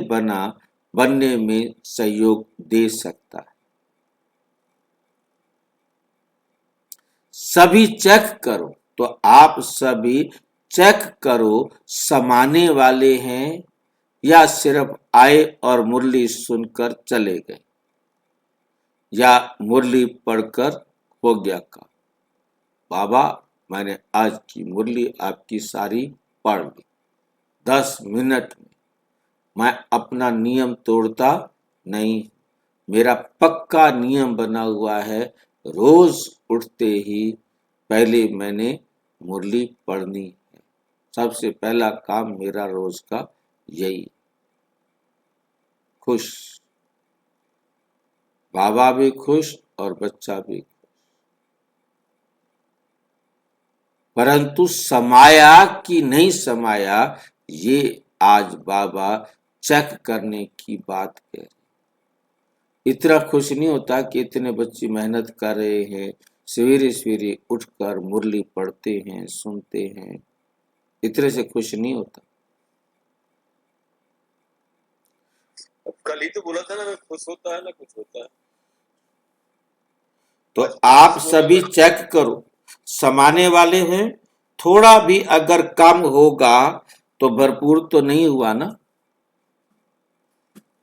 बनने में सहयोग दे सकता है। सभी चेक करो, तो आप सभी चेक करो, समाने वाले हैं या सिर्फ आए और मुरली सुनकर चले गए, या मुरली पढ़कर हो गया काम। बाबा मैंने आज की मुरली आपकी सारी पढ़ ली, 10 मिनट में। मैं अपना नियम तोड़ता नहीं, मेरा पक्का नियम बना हुआ है, रोज उठते ही पहले मैंने मुरली पढ़नी है। सबसे पहला काम मेरा रोज का यही। खुश, बाबा भी खुश और बच्चा भी खुश। परंतु समाया कि नहीं समाया, ये आज बाबा चेक करने की बात कह रहे। इतना खुश नहीं होता कि इतने बच्चे मेहनत कर रहे हैं, सवेरे सवेरे उठकर मुरली पढ़ते हैं, सुनते हैं, इतने से खुश नहीं होता। अब कल ही तो बोला था ना, मैं खुश होता है ना कुछ होता है। तो आप सभी चेक करो, समाने वाले हैं, थोड़ा भी अगर कम होगा तो भरपूर तो नहीं हुआ ना,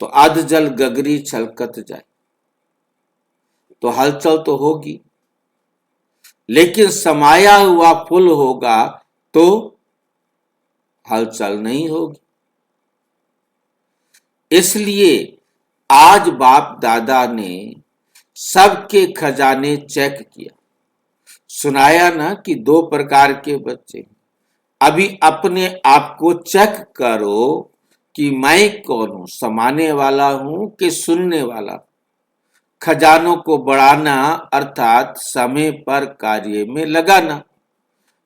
तो अध जल गगरी छलकत जाए, तो हलचल तो होगी। लेकिन समाया हुआ फुल होगा तो हलचल नहीं होगी। इसलिए आज बाप दादा ने सबके खजाने चेक किया। सुनाया ना कि 2 प्रकार के बच्चे। अभी अपने आप को चेक करो कि मैं कौन हूं, समाने वाला हूं कि सुनने वाला। खजानों को बढ़ाना अर्थात समय पर कार्य में लगाना।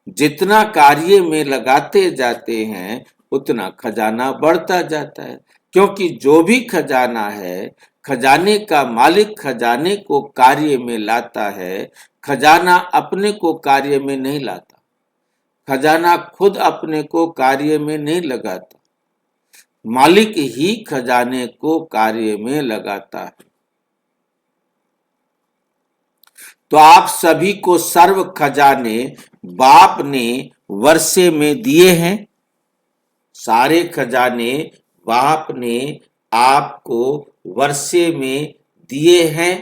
जितना कार्य में लगाते जाते हैं उतना खजाना बढ़ता जाता है, क्योंकि जो भी खजाना है, खजाने का मालिक खजाने को कार्य में लाता है। खजाना अपने को कार्य में नहीं लाता। खजाना खुद अपने को कार्य में नहीं लगाता। मालिक ही खजाने को कार्य में लगाता है। तो आप सभी को सर्व खजाने बाप ने वर्षे में दिए हैं। सारे खजाने बाप ने आपको वर्षे में दिए हैं।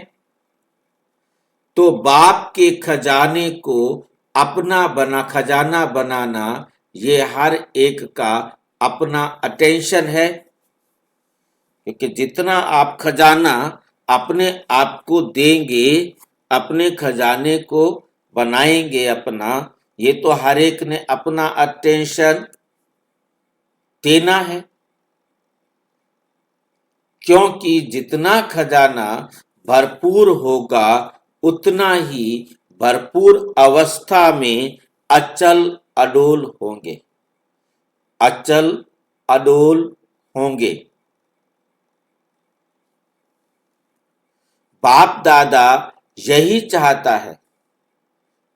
तो बाप के खजाने को अपना खजाना बनाना, ये हर एक का अपना अटेंशन है। क्योंकि जितना आप खजाना अपने आप को देंगे, अपने खजाने को बनाएंगे अपना, ये तो हर एक ने अपना अटेंशन देना है। क्योंकि जितना खजाना भरपूर होगा उतना ही भरपूर अवस्था में अचल अडोल होंगे। अचल अडोल होंगे। बाप दादा यही चाहता है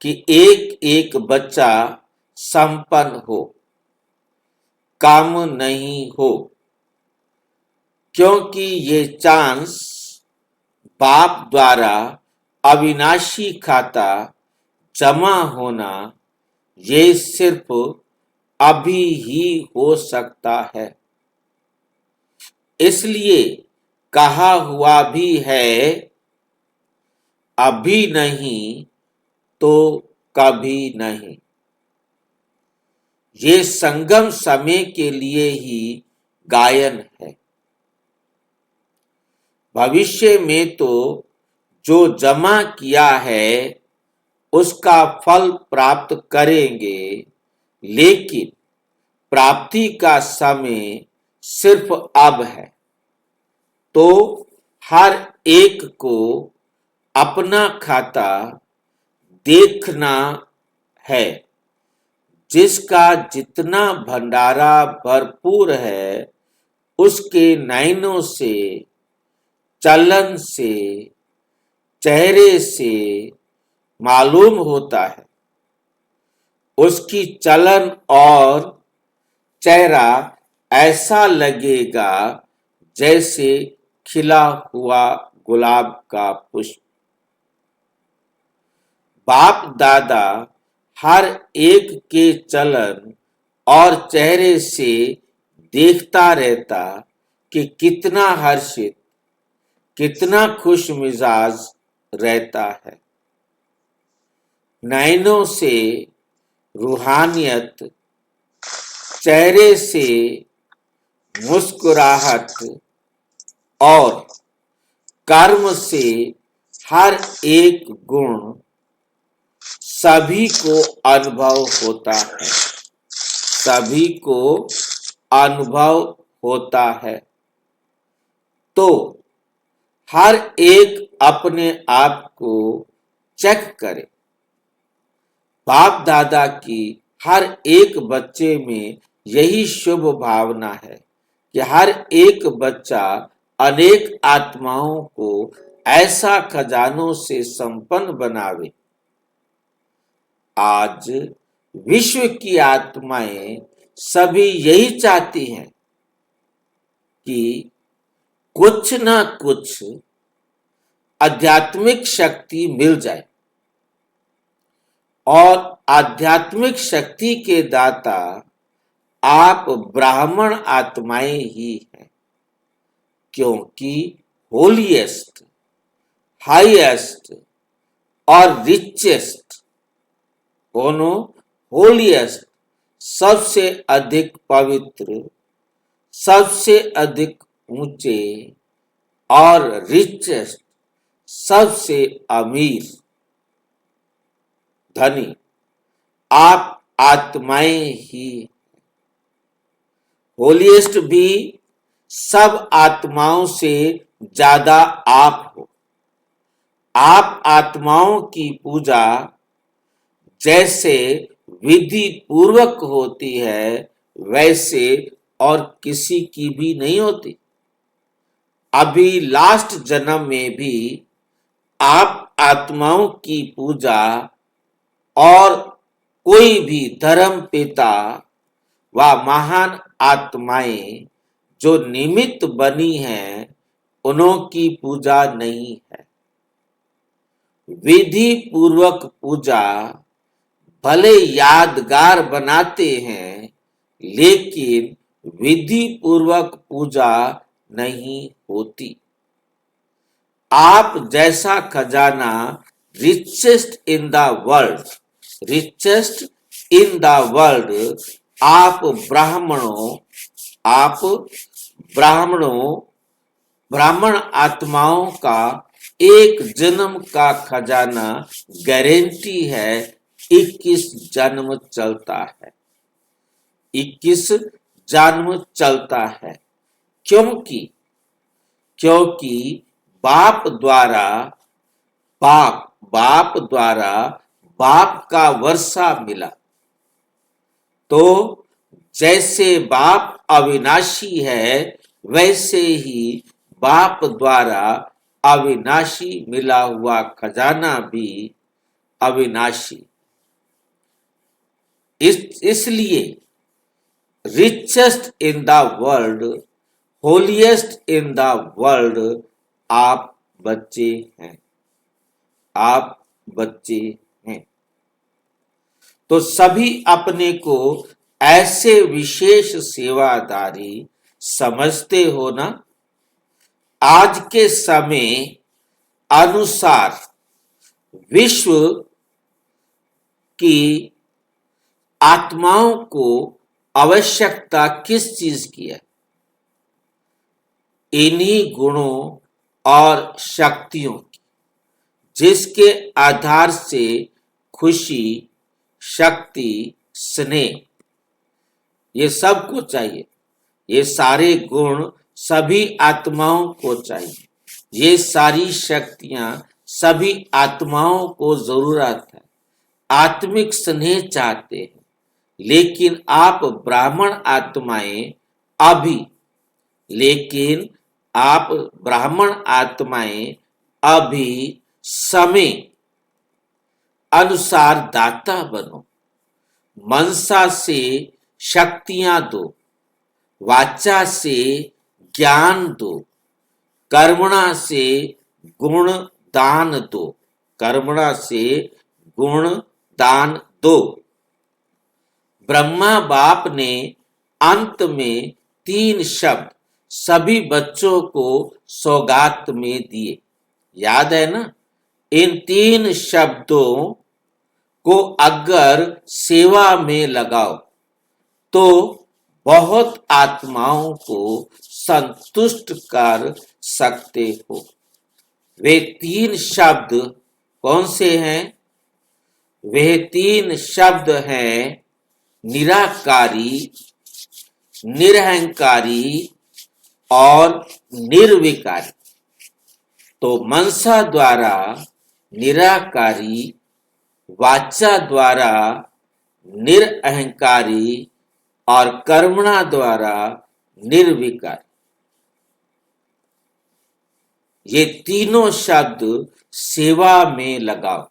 कि एक एक बच्चा संपन्न हो, कम नहीं हो। क्योंकि ये चांस बाप द्वारा अविनाशी खाता जमा होना, ये सिर्फ अभी ही हो सकता है। इसलिए कहा हुआ भी है, अभी नहीं तो कभी नहीं। ये संगम समय के लिए ही गायन है। भविष्य में तो जो जमा किया है उसका फल प्राप्त करेंगे, लेकिन प्राप्ति का समय सिर्फ अब है। तो हर एक को अपना खाता देखना है। जिसका जितना भंडारा भरपूर है, उसके नयनों से, चलन से, चेहरे से मालूम होता है। उसकी चलन और चेहरा ऐसा लगेगा जैसे खिला हुआ गुलाब का पुष्प। बाप दादा हर एक के चलन और चेहरे से देखता रहता कि कितना हर्षित, कितना खुश मिजाज रहता है। नयनों से रूहानियत, चेहरे से मुस्कुराहट और कर्म से हर एक गुण सभी को अनुभव होता है। सभी को अनुभव होता है। तो हर एक अपने आप को चेक करे। बाप दादा की हर एक बच्चे में यही शुभ भावना है कि हर एक बच्चा अनेक आत्माओं को ऐसा खजानों से संपन्न बनावे। आज विश्व की आत्माएं सभी यही चाहती हैं कि कुछ ना कुछ आध्यात्मिक शक्ति मिल जाए। और आध्यात्मिक शक्ति के दाता आप ब्राह्मण आत्माएं ही हैं। क्योंकि होलीएस्ट, हाईएस्ट और रिचेस्ट, दोनों होलीएस्ट सबसे अधिक पवित्र, सबसे अधिक ऊंचे और रिचेस्ट, सबसे अमीर, धनी आप आत्माएं ही। होलीएस्ट भी सब आत्माओं से ज्यादा आप हो। आप आत्माओं की पूजा जैसे विधि पूर्वक होती है वैसे और किसी की भी नहीं होती। अभी लास्ट जन्म में भी आप आत्माओं की पूजा और कोई भी धर्म पिता व महान आत्माएं जो निमित्त बनी हैं उन्हों की पूजा नहीं है। विधि पूर्वक पूजा भले यादगार बनाते हैं लेकिन विधि पूर्वक पूजा नहीं होती। आप जैसा खजाना richest in the world, richest in the world आप ब्राह्मण आत्माओं का एक जन्म का खजाना गारंटी है 21 जन्म चलता है, 21 जन्म चलता है। क्योंकि बाप द्वारा बाप का वर्षा मिला। तो जैसे बाप अविनाशी है वैसे ही बाप द्वारा अविनाशी मिला हुआ खजाना भी अविनाशी। इसलिए richest in the world, holiest in the world आप बच्चे हैं, आप बच्चे हैं। तो सभी अपने को ऐसे विशेष सेवादारी समझते हो ना। आज के समय अनुसार विश्व की आत्माओं को आवश्यकता किस चीज की है? इन्हीं गुणों और शक्तियों की, जिसके आधार से खुशी, शक्ति, स्नेह ये सबको चाहिए। ये सारे गुण सभी आत्माओं को चाहिए। ये सारी शक्तियां सभी आत्माओं को जरूरत है। आत्मिक स्नेह चाहते हैं। लेकिन आप ब्राह्मण आत्माएं अभी समय अनुसार दाता बनो। मनसा से शक्तियां दो, वाचा से ज्ञान दो, कर्मणा से गुण दान दो, कर्मणा से गुण दान दो। ब्रह्मा बाप ने अंत में 3 शब्द सभी बच्चों को सौगात में दिए, याद है ना? इन 3 शब्दों को अगर सेवा में लगाओ तो बहुत आत्माओं को संतुष्ट कर सकते हो। वे 3 शब्द कौन से हैं? वे 3 शब्द हैं निराकारी, निरहंकारी और निर्विकारी। तो मनसा द्वारा निराकारी, वाचा द्वारा निरअहंकारी और कर्मणा द्वारा निर्विकारी। ये तीनों शब्द सेवा में लगाओ।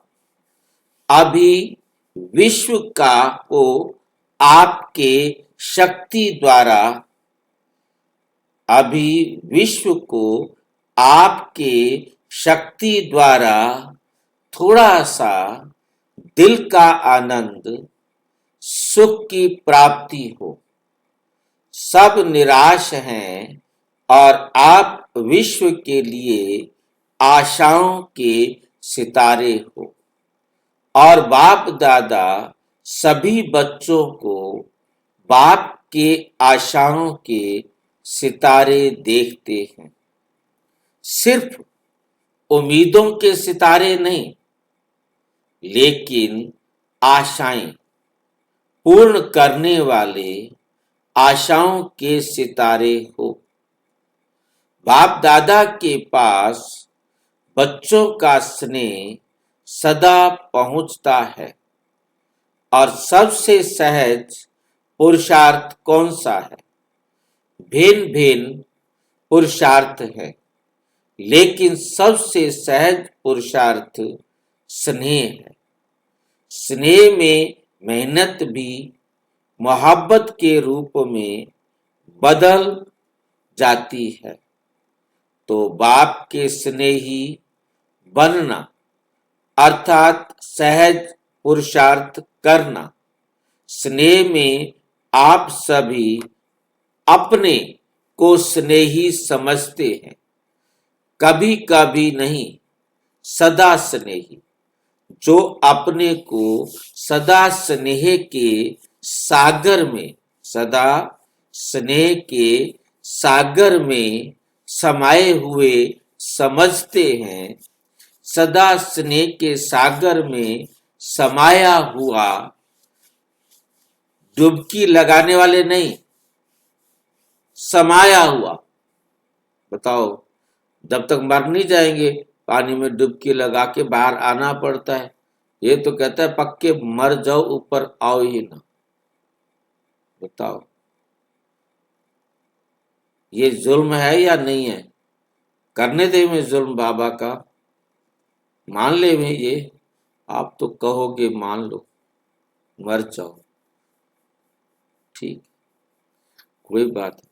अभी विश्व को आपके शक्ति द्वारा थोड़ा सा दिल का आनंद, सुख की प्राप्ति हो। सब निराश हैं और आप विश्व के लिए आशाओं के सितारे हो। और बाप दादा सभी बच्चों को बाप के आशाओं के सितारे देखते हैं, सिर्फ उम्मीदों के सितारे नहीं, लेकिन आशाएं पूर्ण करने वाले आशाओं के सितारे हो। बाप दादा के पास बच्चों का स्नेह सदा पहुंचता है और सबसे सहज पुरुषार्थ कौन सा है? भिन्न भिन्न पुरुषार्थ है, लेकिन सबसे सहज पुरुषार्थ स्नेह है। स्नेह में मेहनत भी मोहब्बत के रूप में बदल जाती है। तो बाप के स्नेही बनना अर्थात सहज पुरुषार्थ करना। स्नेह में आप सभी अपने को स्नेही समझते हैं, कभी कभी नहीं, सदा स्नेही। जो अपने को सदा स्नेह के सागर में, सदा स्नेह के सागर में समाये हुए समझते हैं, सदा स्नेह के सागर में समाया हुआ, डुबकी लगाने वाले नहीं, समाया हुआ। बताओ, जब तक मर नहीं जाएंगे पानी में डुबकी लगा के बाहर आना पड़ता है। ये तो कहता है पक्के मर जाओ, ऊपर आओ ही ना। बताओ, ये जुल्म है या नहीं है? करने दे में जुल्म बाबा का, मान ले में ये। आप तो कहोगे मान लो, मर जाओ, ठीक, कोई बात नहीं।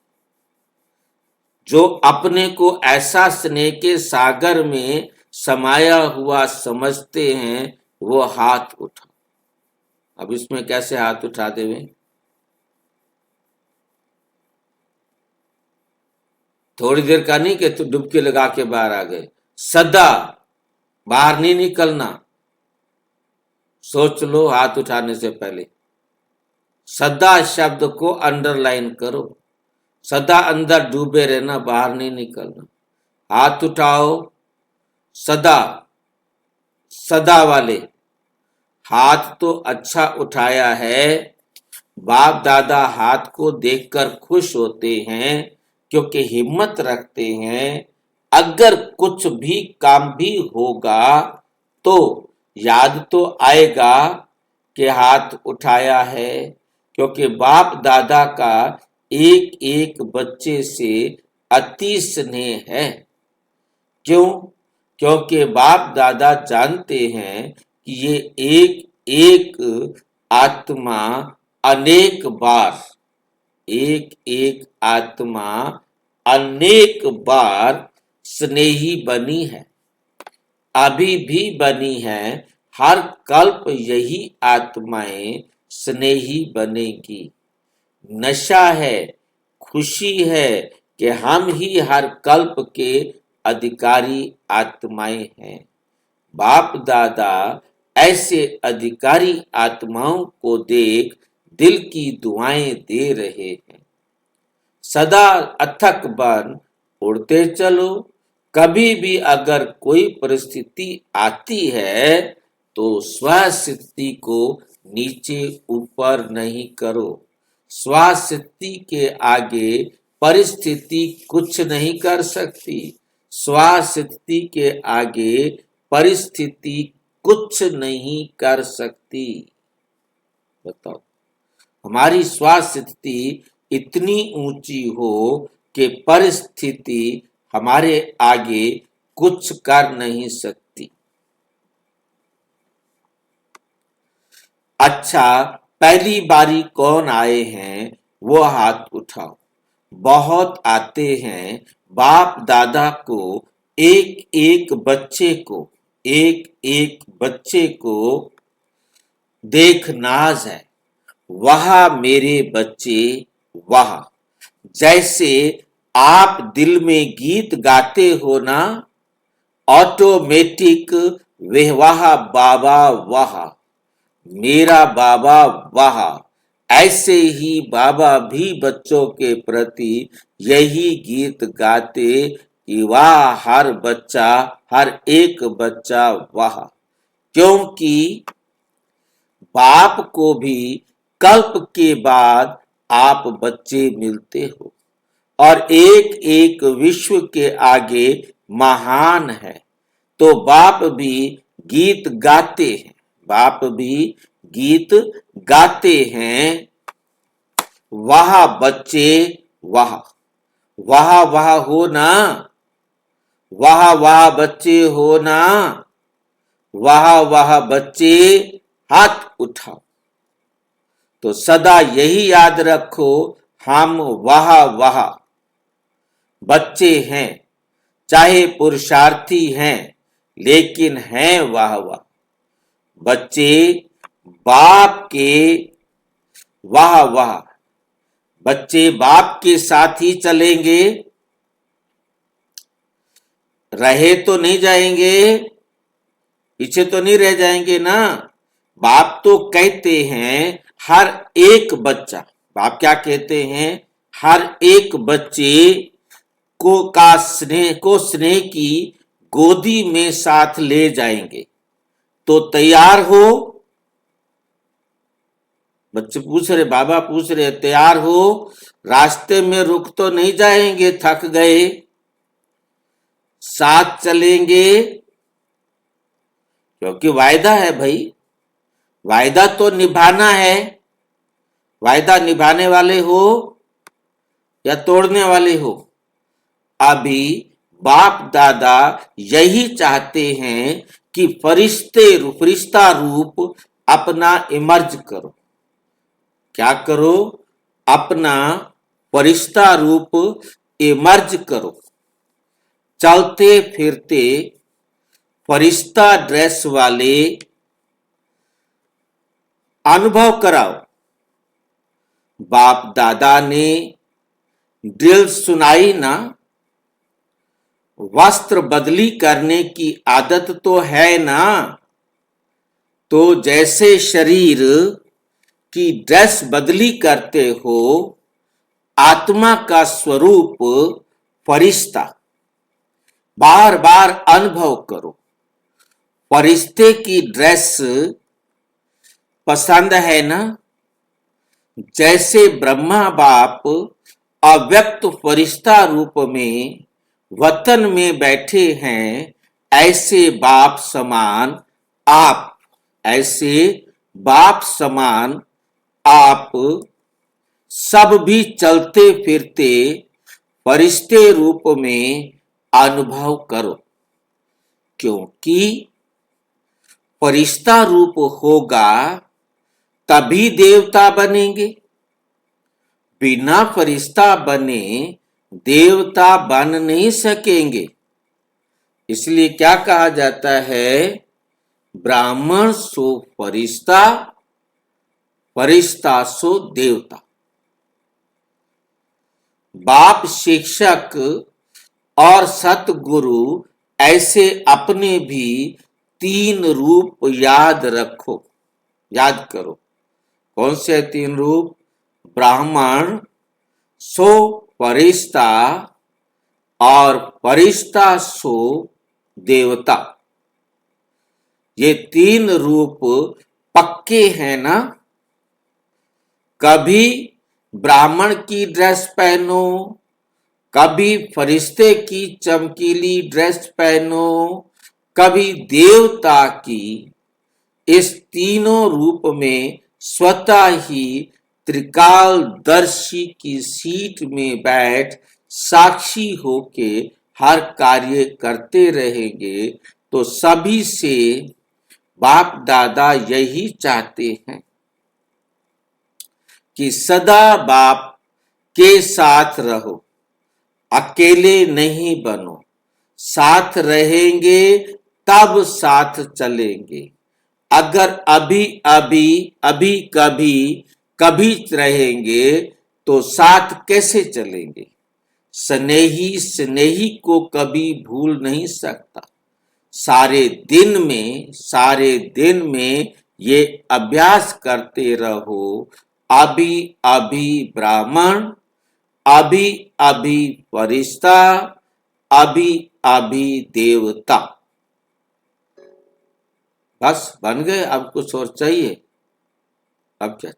जो अपने को ऐसा स्नेह के सागर में समाया हुआ समझते हैं, वो हाथ उठा। अब इसमें कैसे हाथ उठा देवे? थोड़ी देर का नहीं कि तू डुबकी लगा के बाहर आ गए, सदा बाहर नहीं निकलना। सोच लो हाथ उठाने से पहले, सदा शब्द को अंडरलाइन करो, सदा अंदर डूबे रहना, बाहर नहीं निकलना। हाथ उठाओ, सदा, सदा वाले हाथ तो अच्छा उठाया है। बाप दादा हाथ को देखकर खुश होते हैं, क्योंकि हिम्मत रखते हैं अगर कुछ भी काम भी होगा तो याद तो आएगा कि हाथ उठाया है। क्योंकि बाप दादा का एक एक बच्चे से अति स्नेह है। क्यों? क्योंकि बाप दादा जानते हैं कि ये एक एक आत्मा अनेक बार, एक एक आत्मा अनेक बार स्नेही बनी है, अभी भी बनी है। हर कल्प यही आत्माएं स्नेही बनेगी। नशा है, खुशी है कि हम ही हर कल्प के अधिकारी आत्माएं हैं। बाप दादा ऐसे अधिकारी आत्माओं को देख दिल की दुआएं दे रहे हैं। सदा अथक बन उड़ते चलो। कभी भी अगर कोई परिस्थिति आती है तो स्वस्थिति को नीचे ऊपर नहीं करो। स्वस्थिति के आगे परिस्थिति कुछ नहीं कर सकती। स्वस्थिति के आगे परिस्थिति कुछ नहीं कर सकती। बताओ, हमारी स्वस्थिति इतनी ऊंची हो कि परिस्थिति हमारे आगे कुछ कर नहीं सकती। अच्छा, पहली बारी कौन आए हैं वो हाथ उठाओ। बहुत आते हैं। बाप दादा को एक एक बच्चे को देख नाज है। वह मेरे बच्चे, वह जैसे आप दिल में गीत गाते हो ना, ऑटोमेटिक वह बाबा, वह मेरा बाबा, वह ऐसे ही बाबा भी बच्चों के प्रति यही गीत गाते कि वाह हर बच्चा, हर एक बच्चा वाह, क्योंकि बाप को भी कल्प के बाद आप बच्चे मिलते हो और एक एक विश्व के आगे महान है। तो बाप भी गीत गाते हैं, बाप भी गीत गाते हैं। वाह बच्चे वाह, वाह वाह हो ना, वाह वाह बच्चे हो ना, वाह वाह बच्चे हाथ उठाओ। तो सदा यही याद रखो, हम वाह वाह बच्चे हैं, चाहे पुरुषार्थी हैं, लेकिन हैं वाह वाह बच्चे बाप के। वाह वाह बच्चे बाप के साथ ही चलेंगे, रहे तो नहीं जाएंगे, पीछे तो नहीं रह जाएंगे ना। बाप तो कहते हैं हर एक बच्चा, बाप क्या कहते हैं, हर एक बच्चे को स्नेह की गोदी में साथ ले जाएंगे। तो तैयार हो, बच्चे पूछ रहे, बाबा पूछ रहे तैयार हो, रास्ते में रुक तो नहीं जाएंगे, थक गए, साथ चलेंगे, क्योंकि वायदा है भाई, वायदा तो निभाना है। वायदा निभाने वाले हो या तोड़ने वाले हो? अभी बाप दादा यही चाहते हैं कि फरिश्ता रूप अपना इमर्ज करो। क्या करो? अपना फरिश्ता रूप इमर्ज करो। चलते फिरते फरिश्ता ड्रेस वाले अनुभव कराओ। बाप दादा ने ड्रिल सुनाई ना, वस्त्र बदली करने की आदत तो है ना। तो जैसे शरीर की ड्रेस बदली करते हो, आत्मा का स्वरूप फरिश्ता बार बार अनुभव करो। फरिश्ते की ड्रेस पसंद है ना? जैसे ब्रह्मा बाप अव्यक्त फरिश्ता रूप में वतन में बैठे हैं, ऐसे बाप समान आप, ऐसे बाप समान आप सब भी चलते फिरते फरिश्ते रूप में अनुभव करो। क्योंकि फरिश्ता रूप होगा तभी देवता बनेंगे, बिना फरिश्ता बने देवता बन नहीं सकेंगे। इसलिए क्या कहा जाता है, ब्राह्मण सो फरिश्ता, फरिश्ता सो देवता। बाप शिक्षक और सतगुरु ऐसे अपने भी 3 रूप याद रखो, याद करो। कौन से 3 रूप? ब्राह्मण सो फरिश्ता और फरिश्ता सो देवता। ये 3 रूप पक्के हैं ना। कभी ब्राह्मण की ड्रेस पहनो, कभी फरिश्ते की चमकीली ड्रेस पहनो, कभी देवता की। इस तीनों रूप में स्वतः ही त्रिकालदर्शी की सीट में बैठ साक्षी होके हर कार्य करते रहेंगे। तो सभी से बाप दादा यही चाहते हैं कि सदा बाप के साथ रहो, अकेले नहीं बनो। साथ रहेंगे तब साथ चलेंगे। अगर अभी कभी रहेंगे तो साथ कैसे चलेंगे? स्नेही को कभी भूल नहीं सकता। सारे दिन में ये अभ्यास करते रहो अभी अभी ब्राह्मण, अभी अभी फरिश्ता, अभी अभी देवता। बस बन गए, अब कुछ और चाहिए? अब क्या?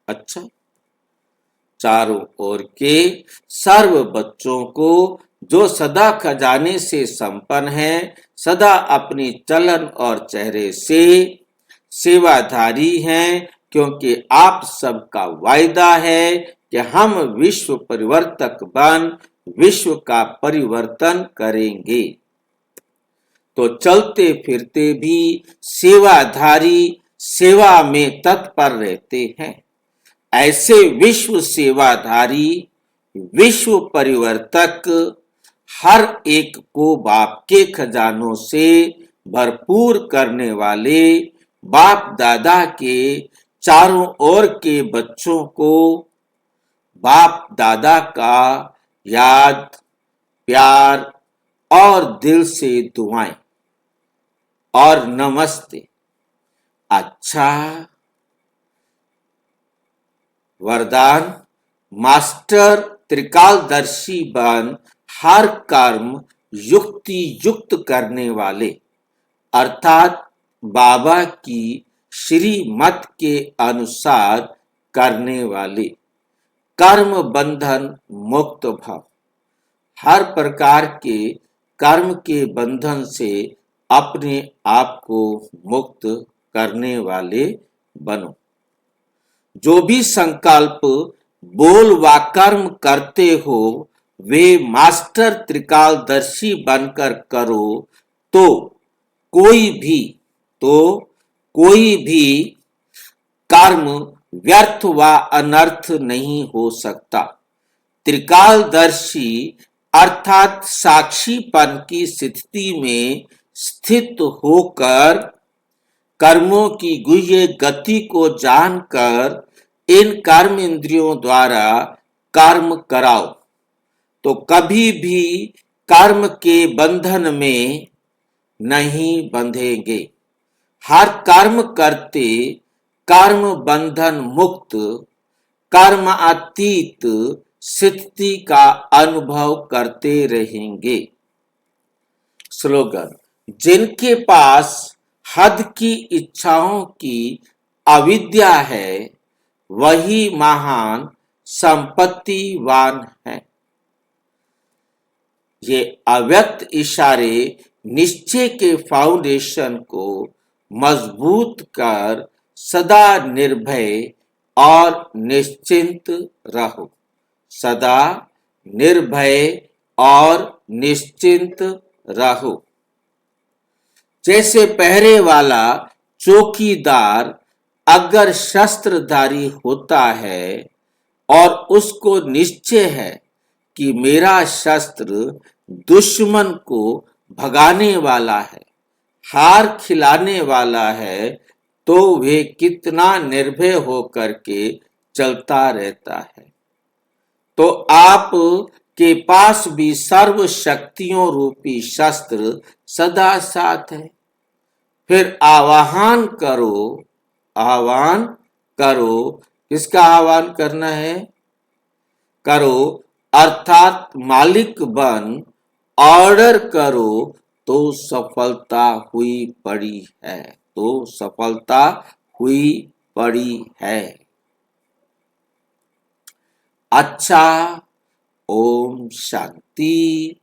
अच्छा, चारों ओर के सर्व बच्चों को जो सदा खजाने से संपन्न है, सदा अपनी चलन और चेहरे से सेवाधारी हैं, क्योंकि आप सबका वायदा है कि हम विश्व परिवर्तक बन विश्व का परिवर्तन करेंगे। तो चलते फिरते भी सेवाधारी सेवा में तत्पर रहते हैं। ऐसे विश्व सेवाधारी, विश्व परिवर्तक हर एक को बाप के खजानों से भरपूर करने वाले बाप दादा के चारों ओर के बच्चों को बाप दादा का याद, प्यार और दिल से दुआएं और नमस्ते। अच्छा, वरदान, मास्टर त्रिकालदर्शी बन हर कर्म युक्ति युक्त करने वाले, अर्थात बाबा की श्रीमत के अनुसार करने वाले, कर्म बंधन मुक्त भाव, हर प्रकार के कर्म के बंधन से अपने आप को मुक्त करने वाले बनो। जो भी संकल्प बोल व कर्म करते हो वे मास्टर त्रिकालदर्शी बनकर करो, तो कोई भी कर्म व्यर्थ व अनर्थ नहीं हो सकता। त्रिकालदर्शी अर्थात साक्षीपन की स्थिति में स्थित होकर कर्मों की गुह्य गति को जानकर इन कर्म इंद्रियों द्वारा कर्म कराओ, तो कभी भी कर्म के बंधन में नहीं बंधेंगे। हर कर्म करते कर्म बंधन मुक्त, कर्म अतीत स्थिति का अनुभव करते रहेंगे। स्लोगन, जिनके पास हद की इच्छाओं की अविद्या है वही महान संपत्तिवान है। ये अव्यक्त इशारे निश्चय के फाउंडेशन को मजबूत कर सदा निर्भय और निश्चिंत रहो। सदा निर्भय और निश्चिंत रहो। जैसे पहरे वाला चौकीदार अगर शस्त्रधारी होता है और उसको निश्चय है कि मेरा शस्त्र दुश्मन को भगाने वाला है, हार खिलाने वाला है, तो वे कितना निर्भय होकर के चलता रहता है। तो आप के पास भी सर्व शक्तियों रूपी शस्त्र सदा साथ है। फिर आह्वान करो, किसका आह्वान करना है? करो अर्थात मालिक बन ऑर्डर करो, तो सफलता हुई पड़ी है, तो सफलता हुई पड़ी है। अच्छा, ओम शांति।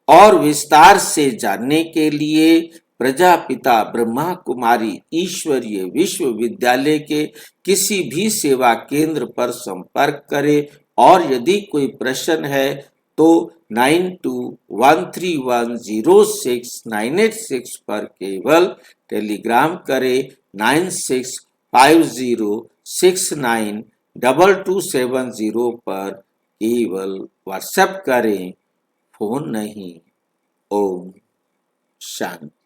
और विस्तार से जानने के लिए प्रजापिता ब्रह्मा कुमारी ईश्वरीय विश्वविद्यालय के किसी भी सेवा केंद्र पर संपर्क करें, और यदि कोई प्रश्न है तो 9213106986 पर केवल टेलीग्राम करें। 9650692270 पर केवल व्हाट्सएप करें, फोन नहीं। ओम शांति।